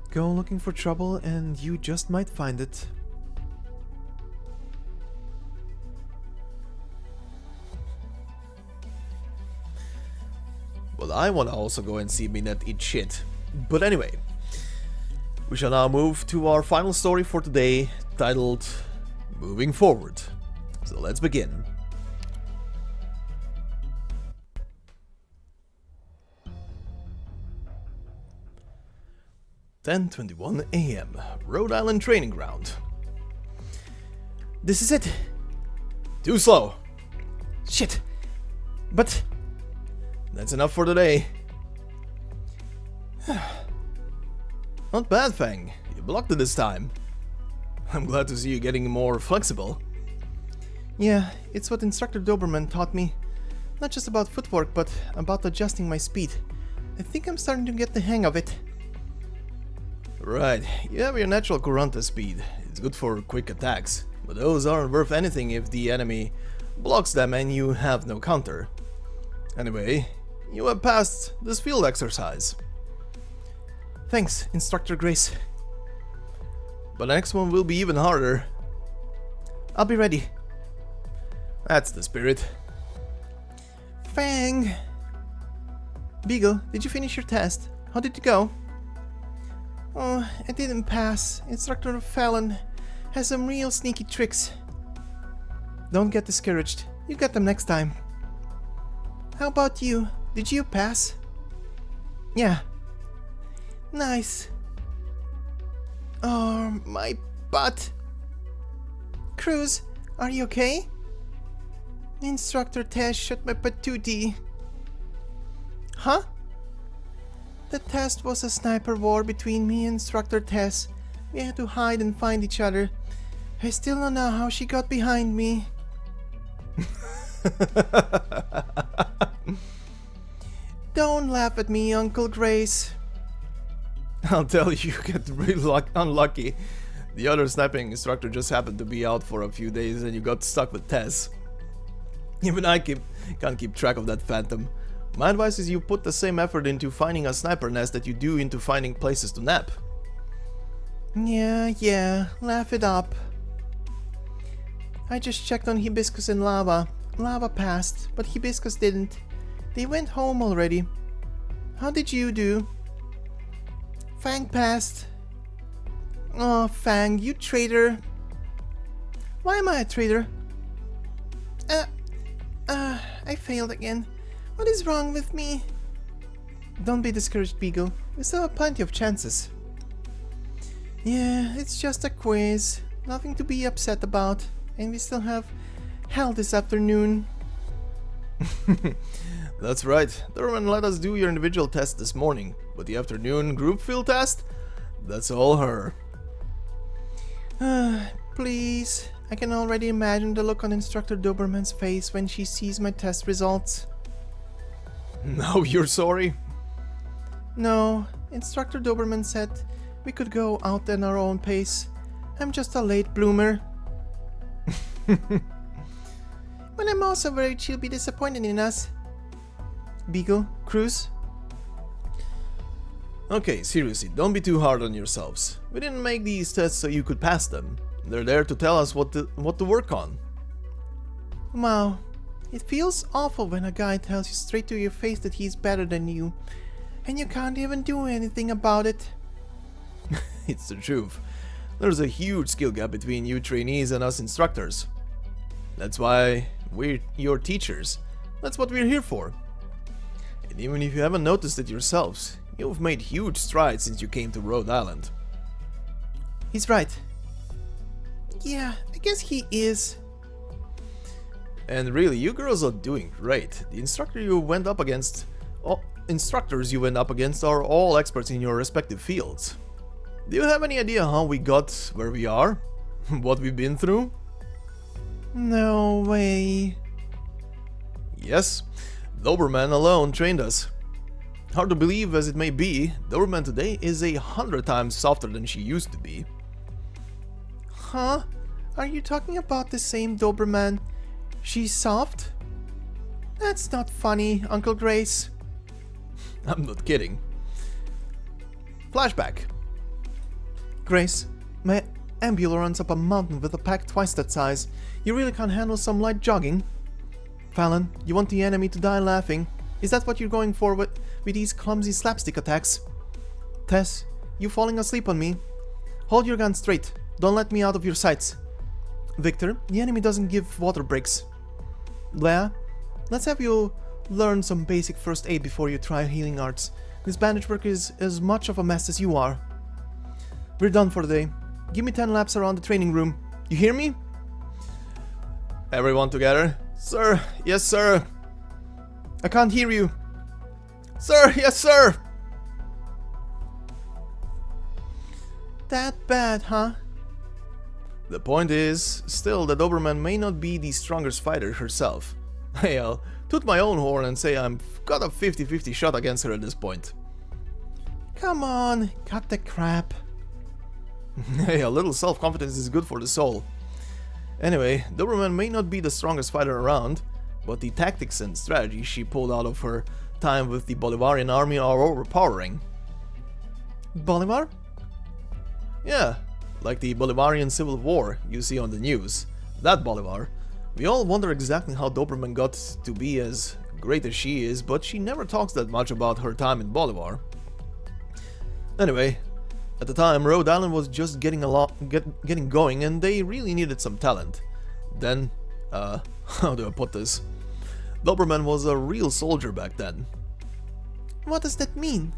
Go looking for trouble and you just might find it. Well, I want to also go and see Midnight eat shit. But anyway, we shall now move to our final story for today, titled Moving Forward. So let's begin. "10:21 a.m. Rhode Island Training Ground. This is it! Too slow. Shit! But... That's enough for today. Not bad, Fang. You blocked it this time. I'm glad to see you getting more flexible. yeah, it's what Instructor Doberman taught me. Not just about footwork, but about adjusting my speed. I think I'm starting to get the hang of it. Right, you have your natural Kuranta speed. It's good for quick attacks, but those aren't worth anything if the enemy blocks them and you have no counter. Anyway, you have passed this field exercise. Thanks, Instructor Grace. But the next one will be even harder. I'll be ready. That's the spirit. Fang! Beagle, did you finish your test? How did it go? Oh, I didn't pass. Instructor Fallon has some real sneaky tricks. Don't get discouraged. You get them next time. How about you? Did you pass? Yeah. Nice. Oh, my butt. Cruz, are you okay? Instructor Tess shot my patootie. Huh? The test was a sniper war between me and Instructor Tess. We had to hide and find each other. I still don't know how she got behind me. Don't laugh at me, Uncle Grace. I'll tell you, you get really unlucky. The other sniping instructor just happened to be out for a few days and you got stuck with Tess. Even I can't keep track of that phantom. My advice is you put the same effort into finding a sniper nest that you do into finding places to nap. Yeah, laugh it up. I just checked on Hibiscus and Lava. Lava passed, but Hibiscus didn't. They went home already. How did you do? Fang passed. Oh, Fang, you traitor. Why am I a traitor? I failed again. What is wrong with me? Don't be discouraged, Beagle. We still have plenty of chances. Yeah, it's just a quiz. Nothing to be upset about. And we still have hell this afternoon. That's right. Doberman let us do your individual test this morning, but the afternoon group field test? That's all her. Please. I can already imagine the look on Instructor Doberman's face when she sees my test results. Now you're sorry? No, Instructor Doberman said we could go out at our own pace. I'm just a late bloomer. But I'm also worried she'll be disappointed in us. Beagle, Cruz? Okay, seriously, don't be too hard on yourselves. We didn't make these tests so you could pass them. They're there to tell us what to work on. Wow, it feels awful when a guy tells you straight to your face that he's better than you, and you can't even do anything about it. It's the truth. There's a huge skill gap between you trainees and us instructors. That's why we're your teachers. That's what we're here for. And even if you haven't noticed it yourselves, you've made huge strides since you came to Rhode Island. He's right. Yeah, I guess he is. And really, you girls are doing great. The instructors you went up against are all experts in your respective fields. Do you have any idea how we got where we are? What we've been through? No way. Yes, Doberman alone trained us. Hard to believe as it may be, Doberman today is 100 times softer than she used to be. Huh? Are you talking about the same Doberman? She's soft? That's not funny, Uncle Grace. I'm not kidding. Flashback. Grace, my ambulance runs up a mountain with a pack twice that size. You really can't handle some light jogging? Fallon, you want the enemy to die laughing? Is that what you're going for with these clumsy slapstick attacks? Tess, you falling asleep on me? Hold your gun straight. Don't let me out of your sights. Victor, the enemy doesn't give water breaks. Leah, let's have you learn some basic first aid before you try healing arts. This bandage work is as much of a mess as you are. We're done for the day. Give me 10 laps around the training room. You hear me? Everyone together? Sir, yes sir. I can't hear you. Sir, yes sir. That bad, huh? The point is, still the Doberman may not be the strongest fighter herself. Hey, I'll toot my own horn and say I've got a 50-50 shot against her at this point. Come on, cut the crap. Hey, a little self-confidence is good for the soul. Anyway, Doberman may not be the strongest fighter around, but the tactics and strategy she pulled out of her time with the Bolivarian army are overpowering. Bolivar? Yeah, like the Bolivarian Civil War you see on the news. That Bolivar. We all wonder exactly how Doberman got to be as great as she is, but she never talks that much about her time in Bolivar. Anyway, at the time, Rhode Island was just getting going, and they really needed some talent. Then, how do I put this? Doberman was a real soldier back then. What does that mean?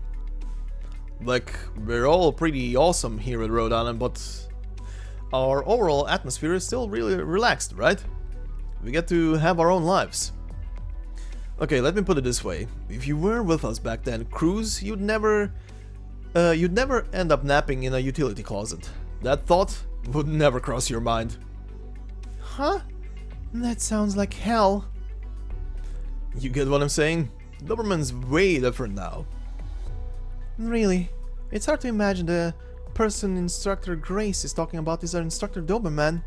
Like, we're all pretty awesome here at Rhode Island, but our overall atmosphere is still really relaxed, right? We get to have our own lives. Okay, let me put it this way. If you were with us back then, Cruz, you'd never end up napping in a utility closet. That thought would never cross your mind. Huh? That sounds like hell. You get what I'm saying? Doberman's way different now. Really? It's hard to imagine the person Instructor Grace is talking about is our Instructor Doberman.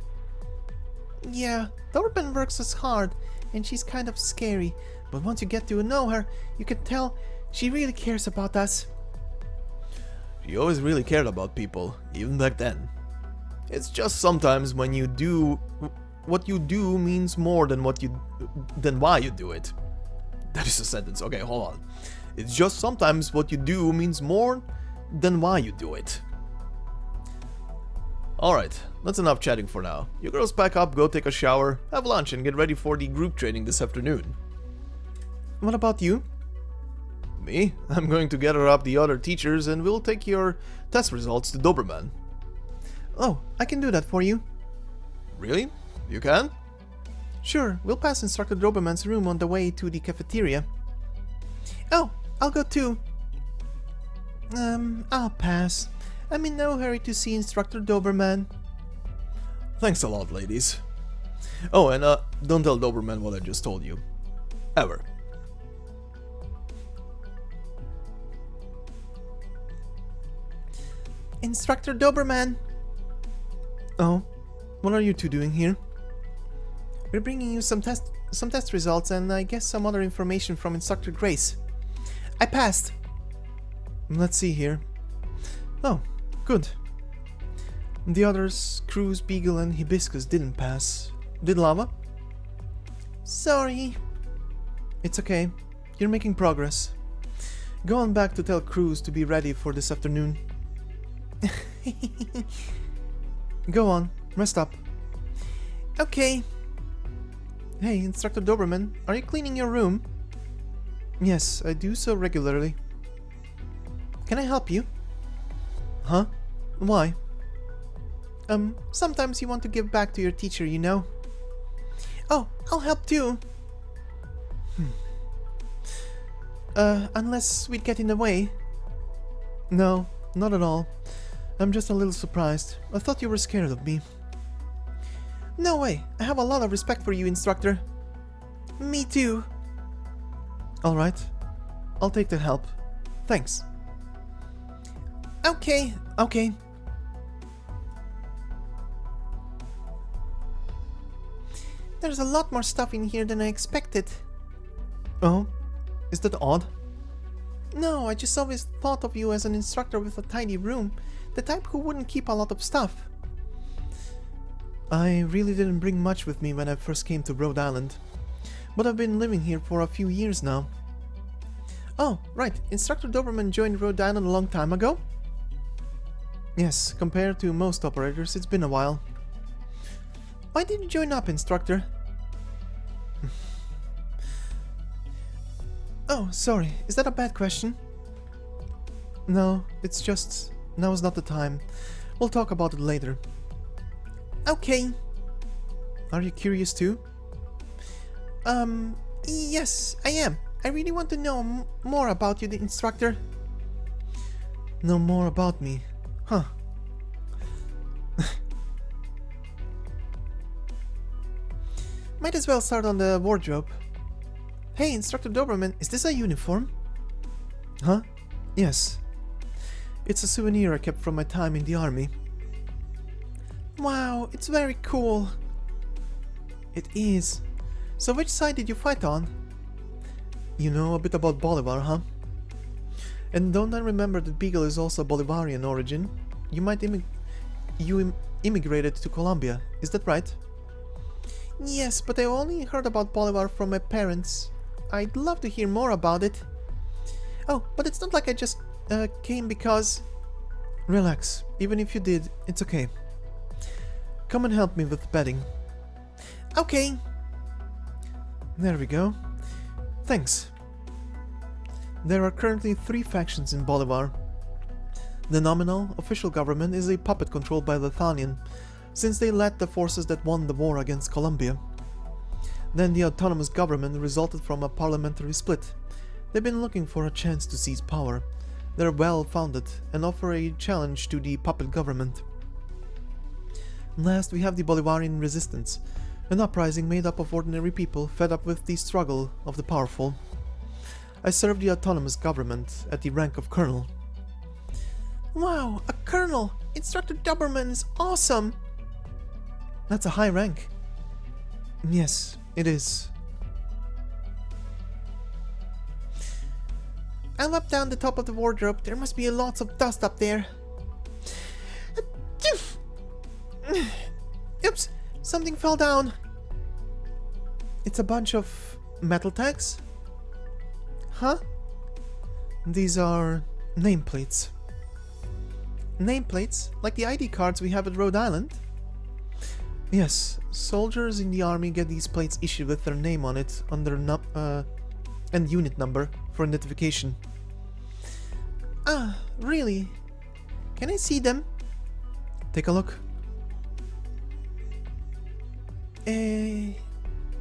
Yeah, Doberman works as hard, and she's kind of scary, but once you get to know her, you can tell she really cares about us. She always really cared about people, even back then. It's just sometimes when you do what you do means more than why you do it. That is a sentence. Okay, hold on. It's just sometimes what you do means more than why you do it. Alright, that's enough chatting for now. You girls pack up, go take a shower, have lunch, and get ready for the group training this afternoon. What about you? Me? I'm going to gather up the other teachers and we'll take your test results to Doberman. Oh, I can do that for you. Really? You can? Sure, we'll pass Instructor Doberman's room on the way to the cafeteria. Oh, I'll go too. I'll pass. I'm in no hurry to see Instructor Doberman. Thanks a lot, ladies. Oh, and don't tell Doberman what I just told you. Ever. Instructor Doberman! Oh, what are you two doing here? We're bringing you some test results and I guess some other information from Instructor Grace. I passed! Let's see here. Oh, good. The others, Cruz, Beagle, and Hibiscus didn't pass. Did Lava? Sorry. It's okay. You're making progress. Go on back to tell Cruz to be ready for this afternoon. Go on, rest up. Okay. Hey, Instructor Doberman, are you cleaning your room? Yes, I do so regularly. Can I help you? Huh? Why? Sometimes you want to give back to your teacher, you know? Oh, I'll help too. Unless we'd get in the way. No, not at all. I'm just a little surprised. I thought you were scared of me. No way. I have a lot of respect for you, Instructor. Me too. Alright. I'll take that help. Thanks. Okay. Okay. There's a lot more stuff in here than I expected. Oh? Is that odd? No, I just always thought of you as an instructor with a tidy room. The type who wouldn't keep a lot of stuff. I really didn't bring much with me when I first came to Rhode Island. But I've been living here for a few years now. Oh, right. Instructor Doberman joined Rhode Island a long time ago? Yes, compared to most operators, it's been a while. Why did you join up, Instructor? Oh, sorry. Is that a bad question? No, it's just... now's not the time. We'll talk about it later. Okay. Are you curious too? Yes, I am. I really want to know more about you, the Instructor. Know more about me? Huh. Might as well start on the wardrobe. Hey, Instructor Doberman, is this a uniform? Huh? Yes. It's a souvenir I kept from my time in the army. Wow, it's very cool. It is. So which side did you fight on? You know a bit about Bolivar, huh? And don't I remember that Beagle is also Bolivarian origin? You might immigrated to Colombia, is that right? Yes, but I only heard about Bolivar from my parents. I'd love to hear more about it. Oh, but it's not like I just came because... Relax, even if you did, it's okay. Come and help me with bedding. Okay. There we go. Thanks. There are currently 3 factions in Bolivar. The nominal, official government is a puppet controlled by Lithanian, since they led the forces that won the war against Colombia. Then the autonomous government resulted from a parliamentary split. They've been looking for a chance to seize power. They're well-founded and offer a challenge to the puppet government. Last, we have the Bolivarian resistance, an uprising made up of ordinary people fed up with the struggle of the powerful. I serve the autonomous government at the rank of colonel. Wow, a colonel! Instructor Doberman is awesome! That's a high rank. Yes, it is. I'll up down the top of the wardrobe. There must be lots of dust up there. Oops! Something fell down. It's a bunch of metal tags? Huh? These are nameplates. Nameplates? Like the ID cards we have at Rhode Island? Yes, soldiers in the army get these plates issued with their name on it under and unit number for identification. Ah, really? Can I see them? Take a look.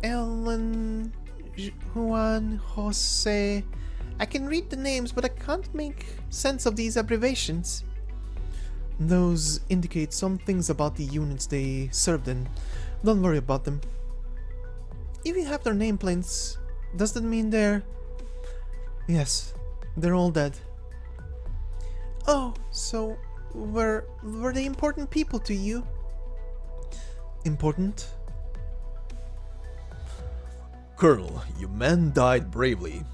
Ellen, Juan, Jose... I can read the names, but I can't make sense of these abbreviations. Those indicate some things about the units they served in. Don't worry about them. If you have their nameplates, does that mean they're... Yes, they're all dead. Oh, so were they important people to you? Important? Colonel, your men died bravely.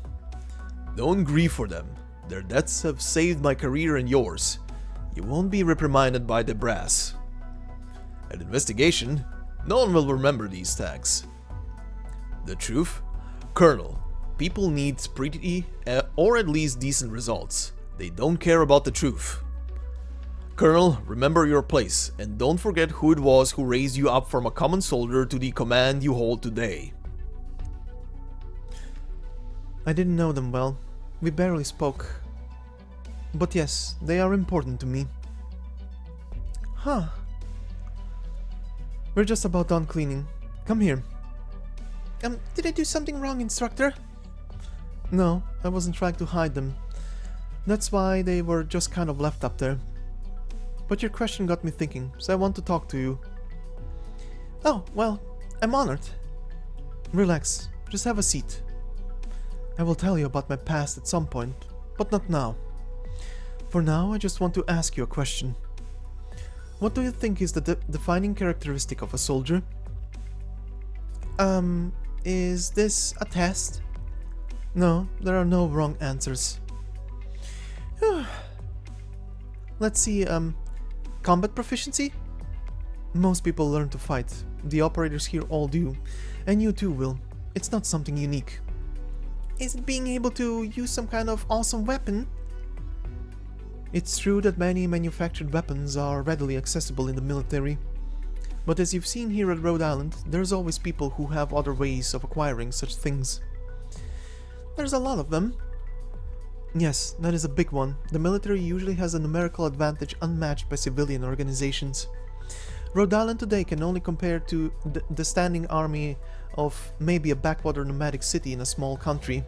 Don't grieve for them. Their deaths have saved my career and yours. You won't be reprimanded by the brass. At investigation, no one will remember these tags. The truth? Colonel, people need pretty or at least decent results. They don't care about the truth. Colonel, remember your place, and don't forget who it was who raised you up from a common soldier to the command you hold today. I didn't know them well. We barely spoke. But yes, they are important to me. Huh. We're just about done cleaning. Come here. Did I do something wrong, Instructor? No, I wasn't trying to hide them. That's why they were just kind of left up there. But your question got me thinking, so I want to talk to you. Oh, well, I'm honored. Relax, just have a seat. I will tell you about my past at some point, but not now. For now, I just want to ask you a question. What do you think is the defining characteristic of a soldier? Is this a test? No, there are no wrong answers. Let's see, combat proficiency? Most people learn to fight. The operators here all do. And you too will. It's not something unique. Is it being able to use some kind of awesome weapon? It's true that many manufactured weapons are readily accessible in the military. But as you've seen here at Rhode Island, there's always people who have other ways of acquiring such things. There's a lot of them. Yes, that is a big one. The military usually has a numerical advantage unmatched by civilian organizations. Rhode Island today can only compare to the standing army of maybe a backwater nomadic city in a small country.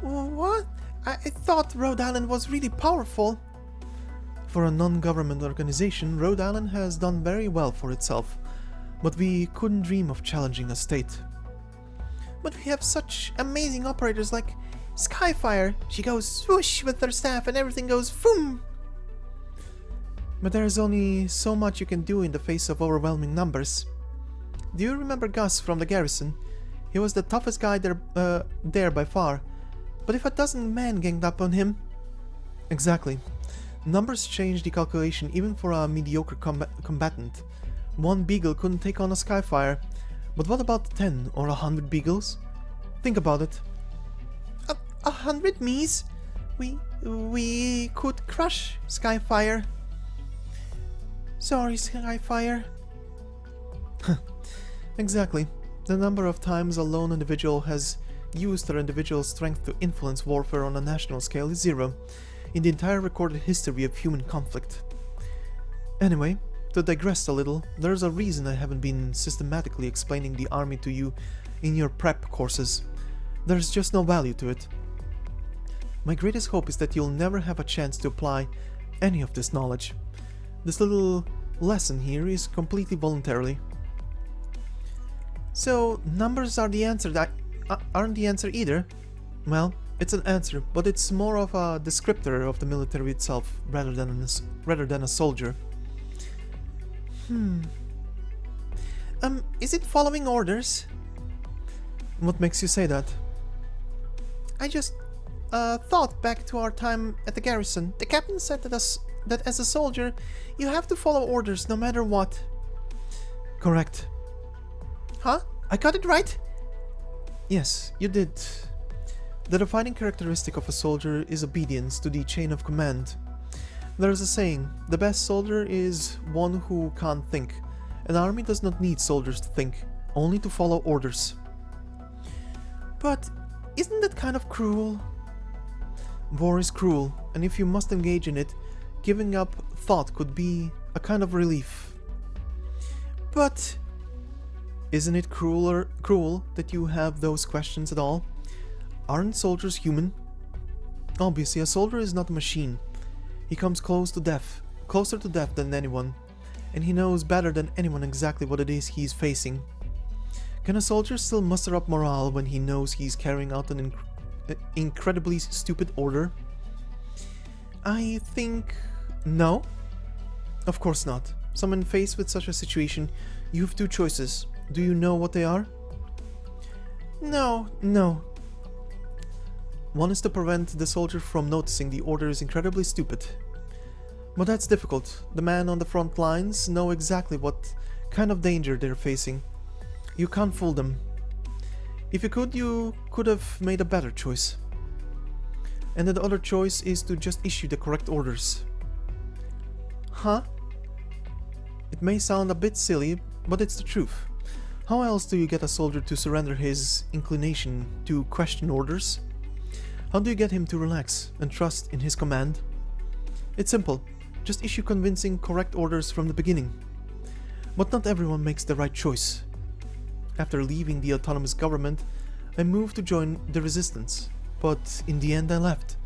What? I thought Rhode Island was really powerful. For a non-government organization, Rhode Island has done very well for itself, but we couldn't dream of challenging a state. But we have such amazing operators like Skyfire. She goes swoosh with her staff and everything goes boom. But there's only so much you can do in the face of overwhelming numbers. Do you remember Gus from the garrison? He was the toughest guy there by far. But if a dozen men ganged up on him... Exactly. Numbers change the calculation even for a mediocre combatant. One beagle couldn't take on a Skyfire. But what about 10 or 100 beagles? Think about it. 100 me's? We could crush Skyfire. Sorry, Skyfire. Exactly. The number of times a lone individual has used their individual strength to influence warfare on a national scale is zero in the entire recorded history of human conflict. Anyway, to digress a little, there's a reason I haven't been systematically explaining the army to you in your prep courses. There's just no value to it. My greatest hope is that you'll never have a chance to apply any of this knowledge. This little lesson here is completely voluntarily. So, numbers are the answer aren't the answer either? Well, it's an answer, but it's more of a descriptor of the military itself rather than a soldier. Is it following orders? What makes you say that? I just thought back to our time at the garrison. The captain said that as a soldier, you have to follow orders no matter what. Correct. Huh? I got it right? Yes, you did. The defining characteristic of a soldier is obedience to the chain of command. There's a saying, the best soldier is one who can't think. An army does not need soldiers to think, only to follow orders. But isn't that kind of cruel? War is cruel, and if you must engage in it, giving up thought could be a kind of relief. But isn't it cruel that you have those questions at all? Aren't soldiers human? Obviously, a soldier is not a machine. He comes closer to death than anyone, and he knows better than anyone exactly what it is he's facing. Can a soldier still muster up morale when he knows he's carrying out an incredibly stupid order? I think... no. Of course not. Someone faced with such a situation, you have two choices. Do you know what they are? No. One is to prevent the soldier from noticing the order is incredibly stupid. But that's difficult. The men on the front lines know exactly what kind of danger they're facing. You can't fool them. If you could have made a better choice. And the other choice is to just issue the correct orders. Huh? It may sound a bit silly, but it's the truth. How else do you get a soldier to surrender his inclination to question orders? How do you get him to relax and trust in his command? It's simple. Just issue convincing, correct orders from the beginning. But not everyone makes the right choice. After leaving the autonomous government, I moved to join the resistance, but in the end I left,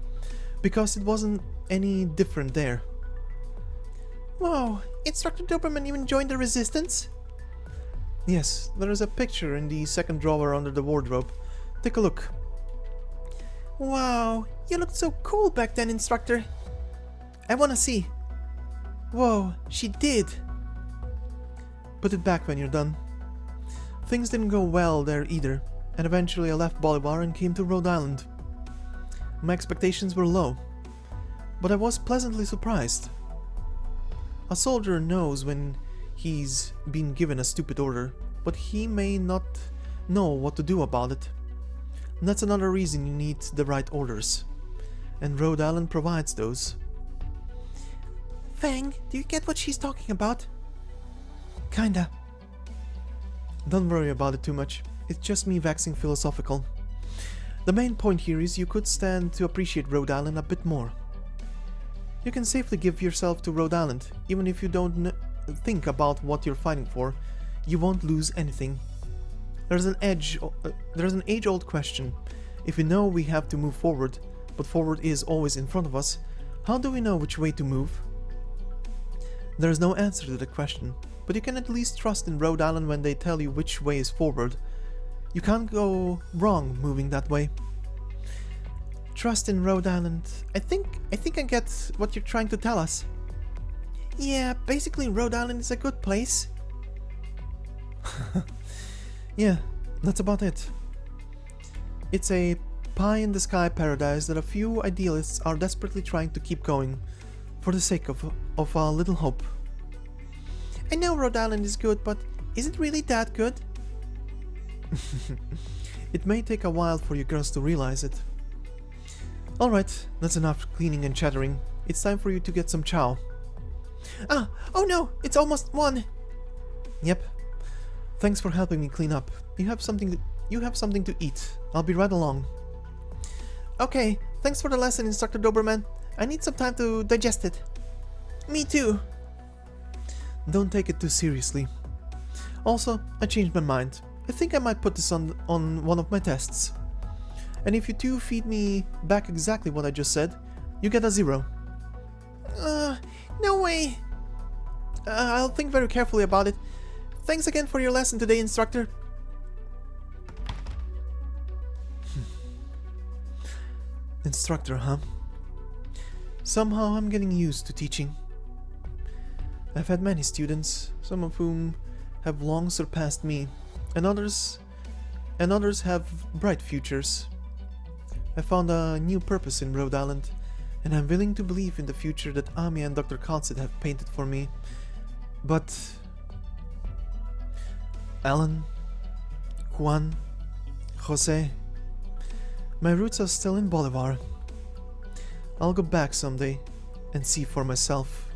because it wasn't any different there. Whoa, Instructor Doberman even joined the resistance? Yes, there is a picture in the second drawer under the wardrobe. Take a look. Wow, you looked so cool back then, Instructor. I wanna see. Whoa, she did. Put it back when you're done. Things didn't go well there either, and eventually I left Bolivar and came to Rhode Island. My expectations were low, but I was pleasantly surprised. A soldier knows when he's been given a stupid order, but he may not know what to do about it. And that's another reason you need the right orders, and Rhode Island provides those. Fang, do you get what she's talking about? Kinda. Don't worry about it too much. It's just me waxing philosophical. The main point here is you could stand to appreciate Rhode Island a bit more. You can safely give yourself to Rhode Island, even if you don't think about what you're fighting for. You won't lose anything. There's an age-old question. If we know we have to move forward, but forward is always in front of us, how do we know which way to move? There is no answer to the question, but you can at least trust in Rhode Island when they tell you which way is forward. You can't go wrong moving that way. Trust in Rhode Island. I think I get what you're trying to tell us. Yeah, basically Rhode Island is a good place. Yeah, that's about it. It's a pie-in-the-sky paradise that a few idealists are desperately trying to keep going for the sake of a little hope. I know Rhode Island is good, but is it really that good? It may take a while for you girls to realize it. Alright, that's enough cleaning and chattering. It's time for you to get some chow. Oh no, it's almost 1. Yep. Thanks for helping me clean up. You have something to eat. I'll be right along. Okay, thanks for the lesson, Instructor Doberman. I need some time to digest it. Me too. Don't take it too seriously. Also, I changed my mind. I think I might put this on one of my tests. And if you two feed me back exactly what I just said, you get a 0. No way. I'll think very carefully about it. Thanks again for your lesson today, Instructor. Instructor, huh? Somehow I'm getting used to teaching. I've had many students, some of whom have long surpassed me, and others have bright futures. I found a new purpose in Rhode Island, and I'm willing to believe in the future that Ami and Dr. Consit have painted for me. But Alan, Juan, Jose, my roots are still in Bolivar. I'll go back someday and see for myself.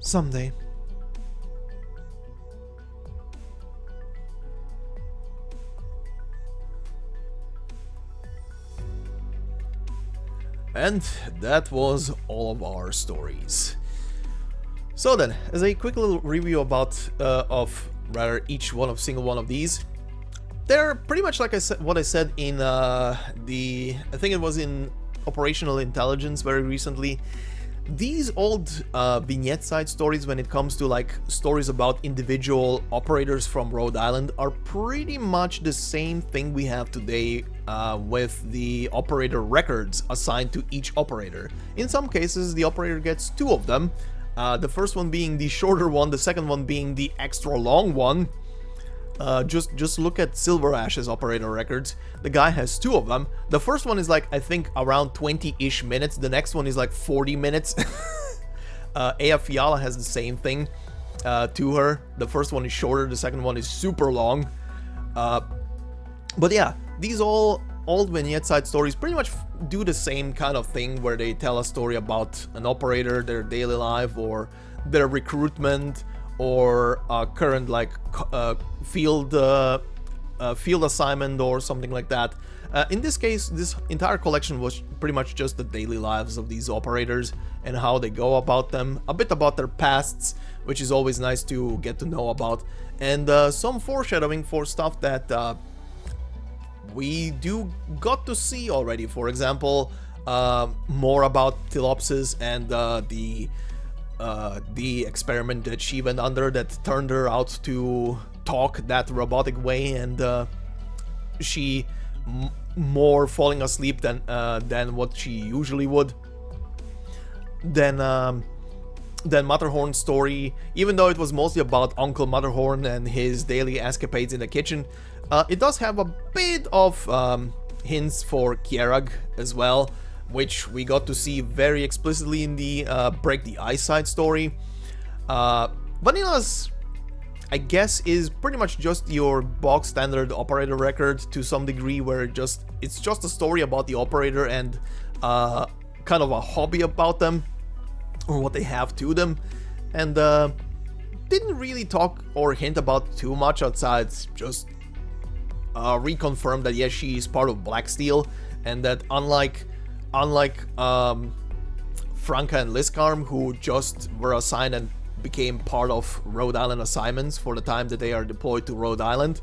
Someday. And that was all of our stories. So then, as a quick little review about single one of these, they're pretty much like what I said in I think it was in Operational Intelligence very recently. These old vignette side stories, when it comes to like stories about individual operators from Rhode Island, are pretty much the same thing we have today with the operator records assigned to each operator. In some cases, the operator gets 2 of them, the first one being the shorter one, the second one being the extra long one. Just look at Silver Ash's operator records. The guy has 2 of them. The first one is like, I think, around 20-ish minutes. The next one is like 40 minutes. Ea Fiala has the same thing to her. The first one is shorter, the second one is super long. But yeah, these all old vignette side stories pretty much do the same kind of thing, where they tell a story about an operator, their daily life, or their recruitment, or a current like field assignment or something like that. In this case, this entire collection was pretty much just the daily lives of these operators and how they go about them, a bit about their pasts, which is always nice to get to know about, and some foreshadowing for stuff that we got to see already. For example, more about Ptilopsis and the experiment that she went under that turned her out to talk that robotic way, and she more falling asleep than what she usually would. Then Matterhorn's story, even though it was mostly about Uncle Matterhorn and his daily escapades in the kitchen, it does have a bit of hints for Kierag as well, which we got to see very explicitly in the Break the Eyesight story. Vanilla's, I guess, is pretty much just your bog standard operator record to some degree, where it's just a story about the operator and kind of a hobby about them, or what they have to them, and didn't really talk or hint about too much outside just reconfirm that yes, she is part of Black Steel, and that unlike Franca and Liskarm, who just were assigned and became part of Rhode Island assignments for the time that they are deployed to Rhode Island,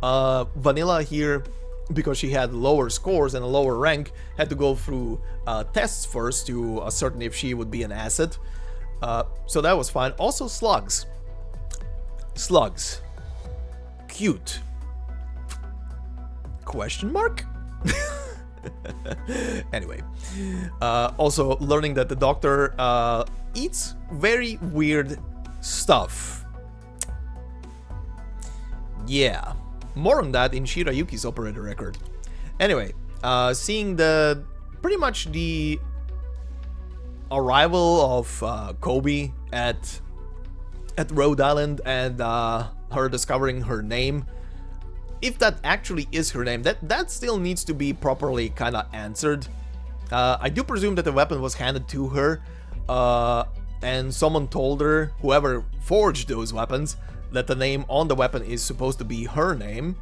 Vanilla here, because she had lower scores and a lower rank, had to go through tests first to ascertain if she would be an asset. So that was fine. Also slugs. Cute. Question mark? Anyway, also learning that the doctor eats very weird stuff. Yeah, more on that in Shirayuki's operator record. Anyway, seeing pretty much the arrival of Kobi at Rhode Island, and her discovering her name. If that actually is her name, that still needs to be properly kind of answered. I do presume that the weapon was handed to her, and someone told her, whoever forged those weapons, that the name on the weapon is supposed to be her name.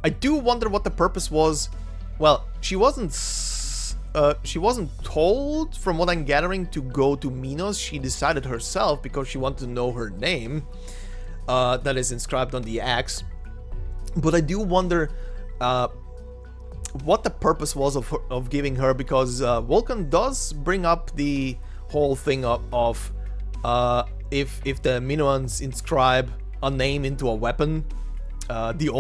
I do wonder what the purpose was. Well, she wasn't told, from what I'm gathering, to go to Minos. She decided herself because she wanted to know her name that is inscribed on the axe. But I do wonder what the purpose was of giving her, because Vulcan does bring up the whole thing of if the Minoans inscribe a name into a weapon, the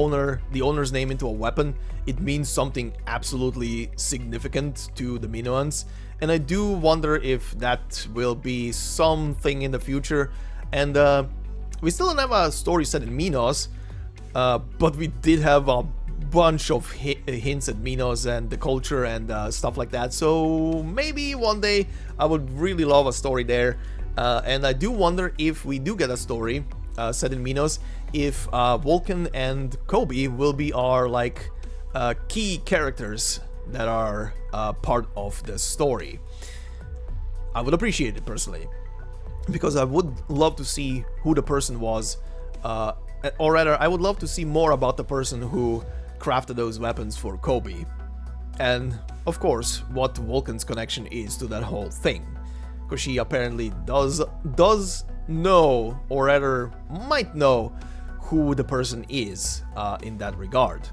owner's name into a weapon, it means something absolutely significant to the Minoans. And I do wonder if that will be something in the future. And we still don't have a story set in Minos, but we did have a bunch of hints at Minos and the culture and stuff like that. So maybe one day I would really love a story there. And I do wonder, if we do get a story set in Minos, if Vulcan and Kobi will be our key characters that are part of the story. I would appreciate it personally, because I would love to see who the person was, or rather, I would love to see more about the person who crafted those weapons for Kobi, and of course what Vulcan's connection is to that whole thing, because she apparently does know, or rather might know, who the person is in that regard.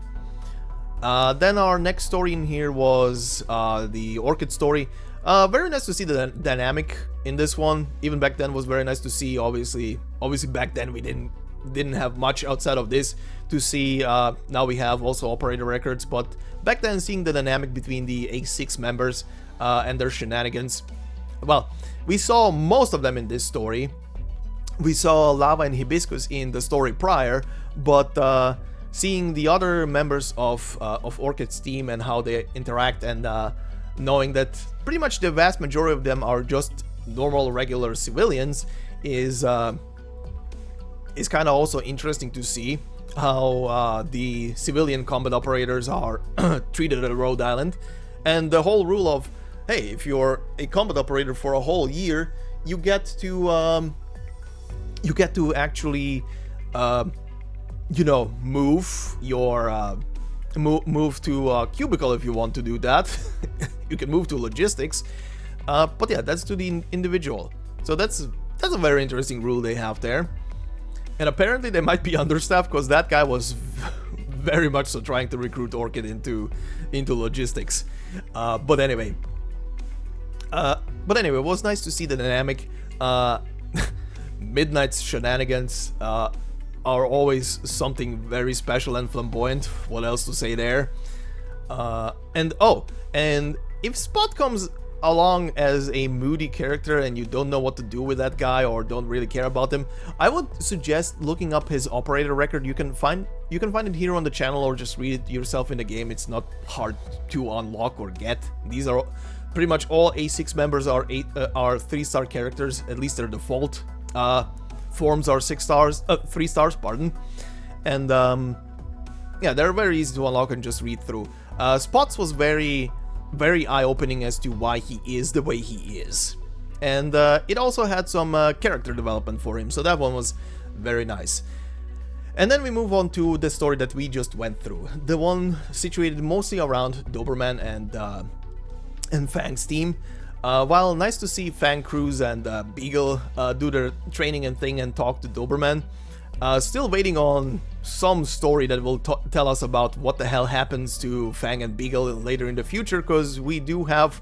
Then our next story in here was the Orchid story. Very nice to see the dynamic in this one. Even back then was very nice to see. Obviously back then we didn't have much outside of this to see. Now we have also operator records, but back then seeing the dynamic between the A6 members and their shenanigans, well, we saw most of them in this story. We saw Lava and Hibiscus in the story prior, but seeing the other members of Orchid's team and how they interact, and knowing that pretty much the vast majority of them are just normal, regular civilians, is kind of also interesting to see. the civilian combat operators are treated at Rhode Island, and the whole rule of, hey, if you're a combat operator for a whole year, you get to actually you know, move your move to a cubicle if you want to do that. You can move to logistics, but yeah, that's to the individual. So that's a very interesting rule they have there. And apparently they might be understaffed, because that guy was very much so trying to recruit Orchid into logistics. But anyway, it was nice to see the dynamic. Midnight's shenanigans are always something very special and flamboyant. What else to say there? And if Spot comes along as a moody character and you don't know what to do with that guy or don't really care about him, I would suggest looking up his operator record. You can find it here on the channel, or just read it yourself in the game. It's not hard to unlock or get. These are pretty much all A6 members are 3-star characters, at least their default. Forms are 3 stars, pardon. And yeah, they're very easy to unlock and just read through. Spots was very eye-opening as to why he is the way he is. And it also had some character development for him, so that one was very nice. And then we move on to the story that we just went through, the one situated mostly around Doberman and Fang's team. While nice to see Fang, Cruz, and Beagle do their training and thing and talk to Doberman, still waiting on some story that will tell us about what the hell happens to Fang and Beagle later in the future, because we do have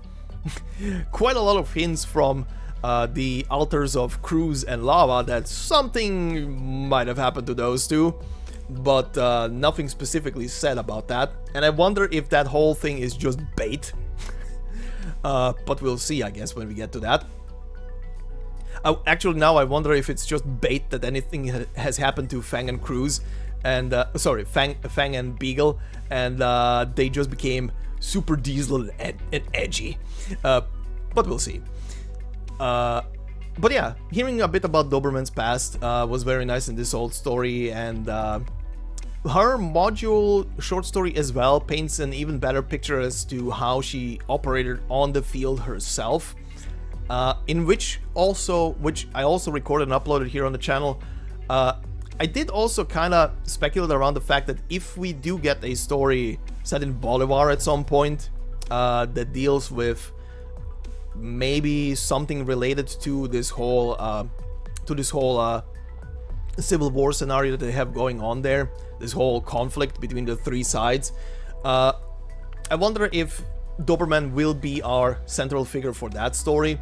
quite a lot of hints from the altars of Cruz and Lava that something might have happened to those two, but nothing specifically said about that. And I wonder if that whole thing is just bait. But we'll see, I guess, when we get to that. Actually, now I wonder if it's just bait that anything has happened to Fang and Cruz, and sorry, Fang and Beagle, and they just became super diesel and edgy. But we'll see. But yeah, hearing a bit about Doberman's past was very nice in this old story, and her module short story as well paints an even better picture as to how she operated on the field herself, in which I also recorded and uploaded here on the channel. I did also kind of speculate around the fact that if we do get a story set in Bolivar at some point that deals with maybe something related to this whole civil war scenario that they have going on there, this whole conflict between the 3 sides, I wonder if Doberman will be our central figure for that story.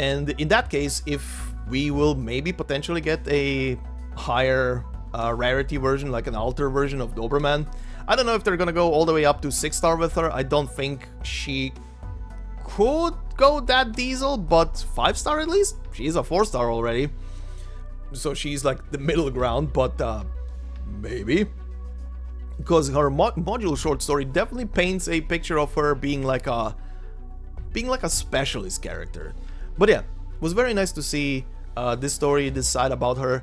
And in that case, if we will maybe potentially get a higher rarity version, like an altar version of Doberman. I don't know if they're gonna go all the way up to 6-star with her. I don't think she could go that diesel, but 5-star at least. She's a 4-star already, so she's like the middle ground, but maybe, because her module short story definitely paints a picture of her being like a specialist character. But yeah, it was very nice to see this story, this side about her,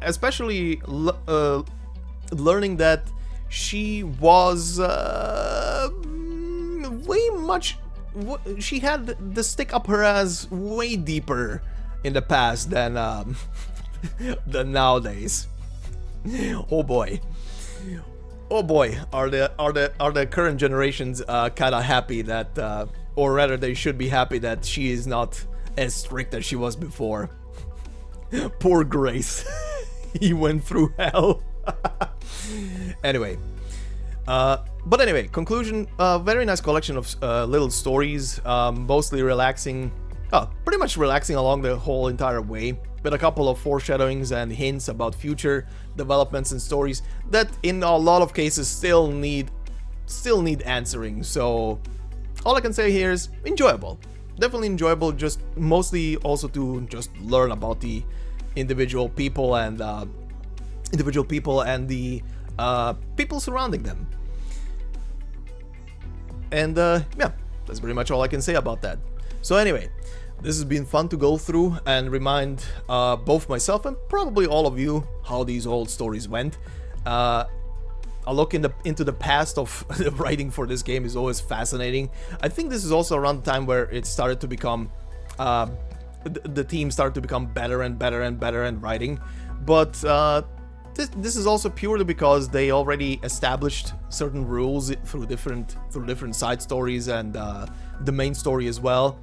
especially learning that she was she had the stick up her ass way deeper in the past than than nowadays. Oh boy, are the current generations kind of happy that, or rather they should be happy that she is not as strict as she was before. Poor Grace. He went through hell. Anyway, but anyway, conclusion, very nice collection of little stories, mostly relaxing, pretty much relaxing along the whole entire way, with a couple of foreshadowings and hints about future developments and stories that in a lot of cases still need answering. So all I can say here is enjoyable, definitely enjoyable, just mostly also to just learn about the individual people and the people surrounding them. And yeah, that's pretty much all I can say about that. So anyway, this has been fun to go through and remind both myself and probably all of you how these old stories went. a look into the past of the writing for this game is always fascinating. I think this is also around the time where it started to become, the team started to become better and better and better in writing. But this is also purely because they already established certain rules through different side stories and the main story as well,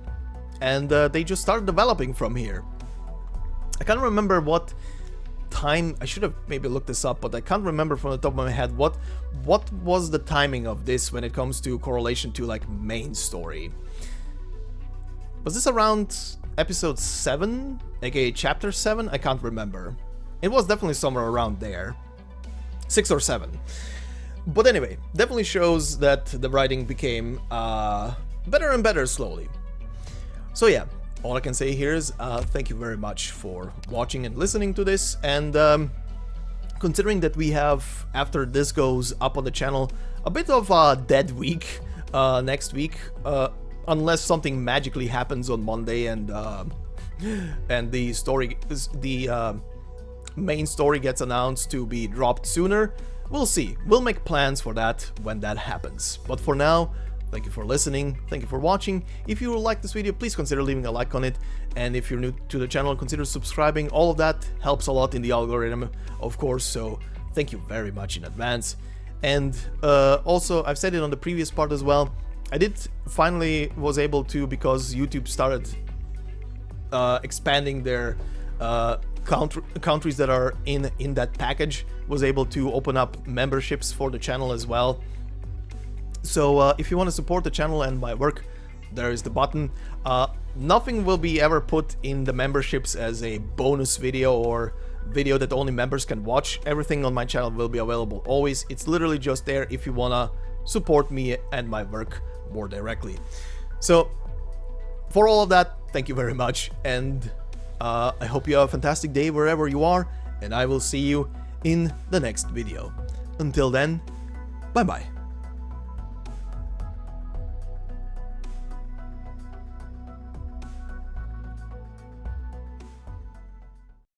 and they just started developing from here. I can't remember what time. I should have maybe looked this up, but I can't remember from the top of my head what was the timing of this when it comes to correlation to like main story. Was this around episode 7, aka chapter 7? I can't remember. It was definitely somewhere around there, 6 or 7. But anyway, definitely shows that the writing became better and better slowly. So yeah, all I can say here is thank you very much for watching and listening to this, and considering that we have, after this goes up on the channel, a bit of a dead week next week, unless something magically happens on Monday and the story, the main story gets announced to be dropped sooner. We'll see. We'll make plans for that when that happens. But for now, thank you for listening, thank you for watching. If you like this video, please consider leaving a like on it, and if you're new to the channel, consider subscribing. All of that helps a lot in the algorithm, of course, so thank you very much in advance. And also, I've said it on the previous part as well, I did finally was able to, because YouTube started expanding their countries that are in that package, was able to open up memberships for the channel as well. So if you want to support the channel and my work, there is the button. Nothing will be ever put in the memberships as a bonus video or video that only members can watch. Everything on my channel will be available always. It's literally just there if you wanna support me and my work more directly. So for all of that, thank you very much, and I hope you have a fantastic day wherever you are, and I will see you in the next video. Until then, bye bye.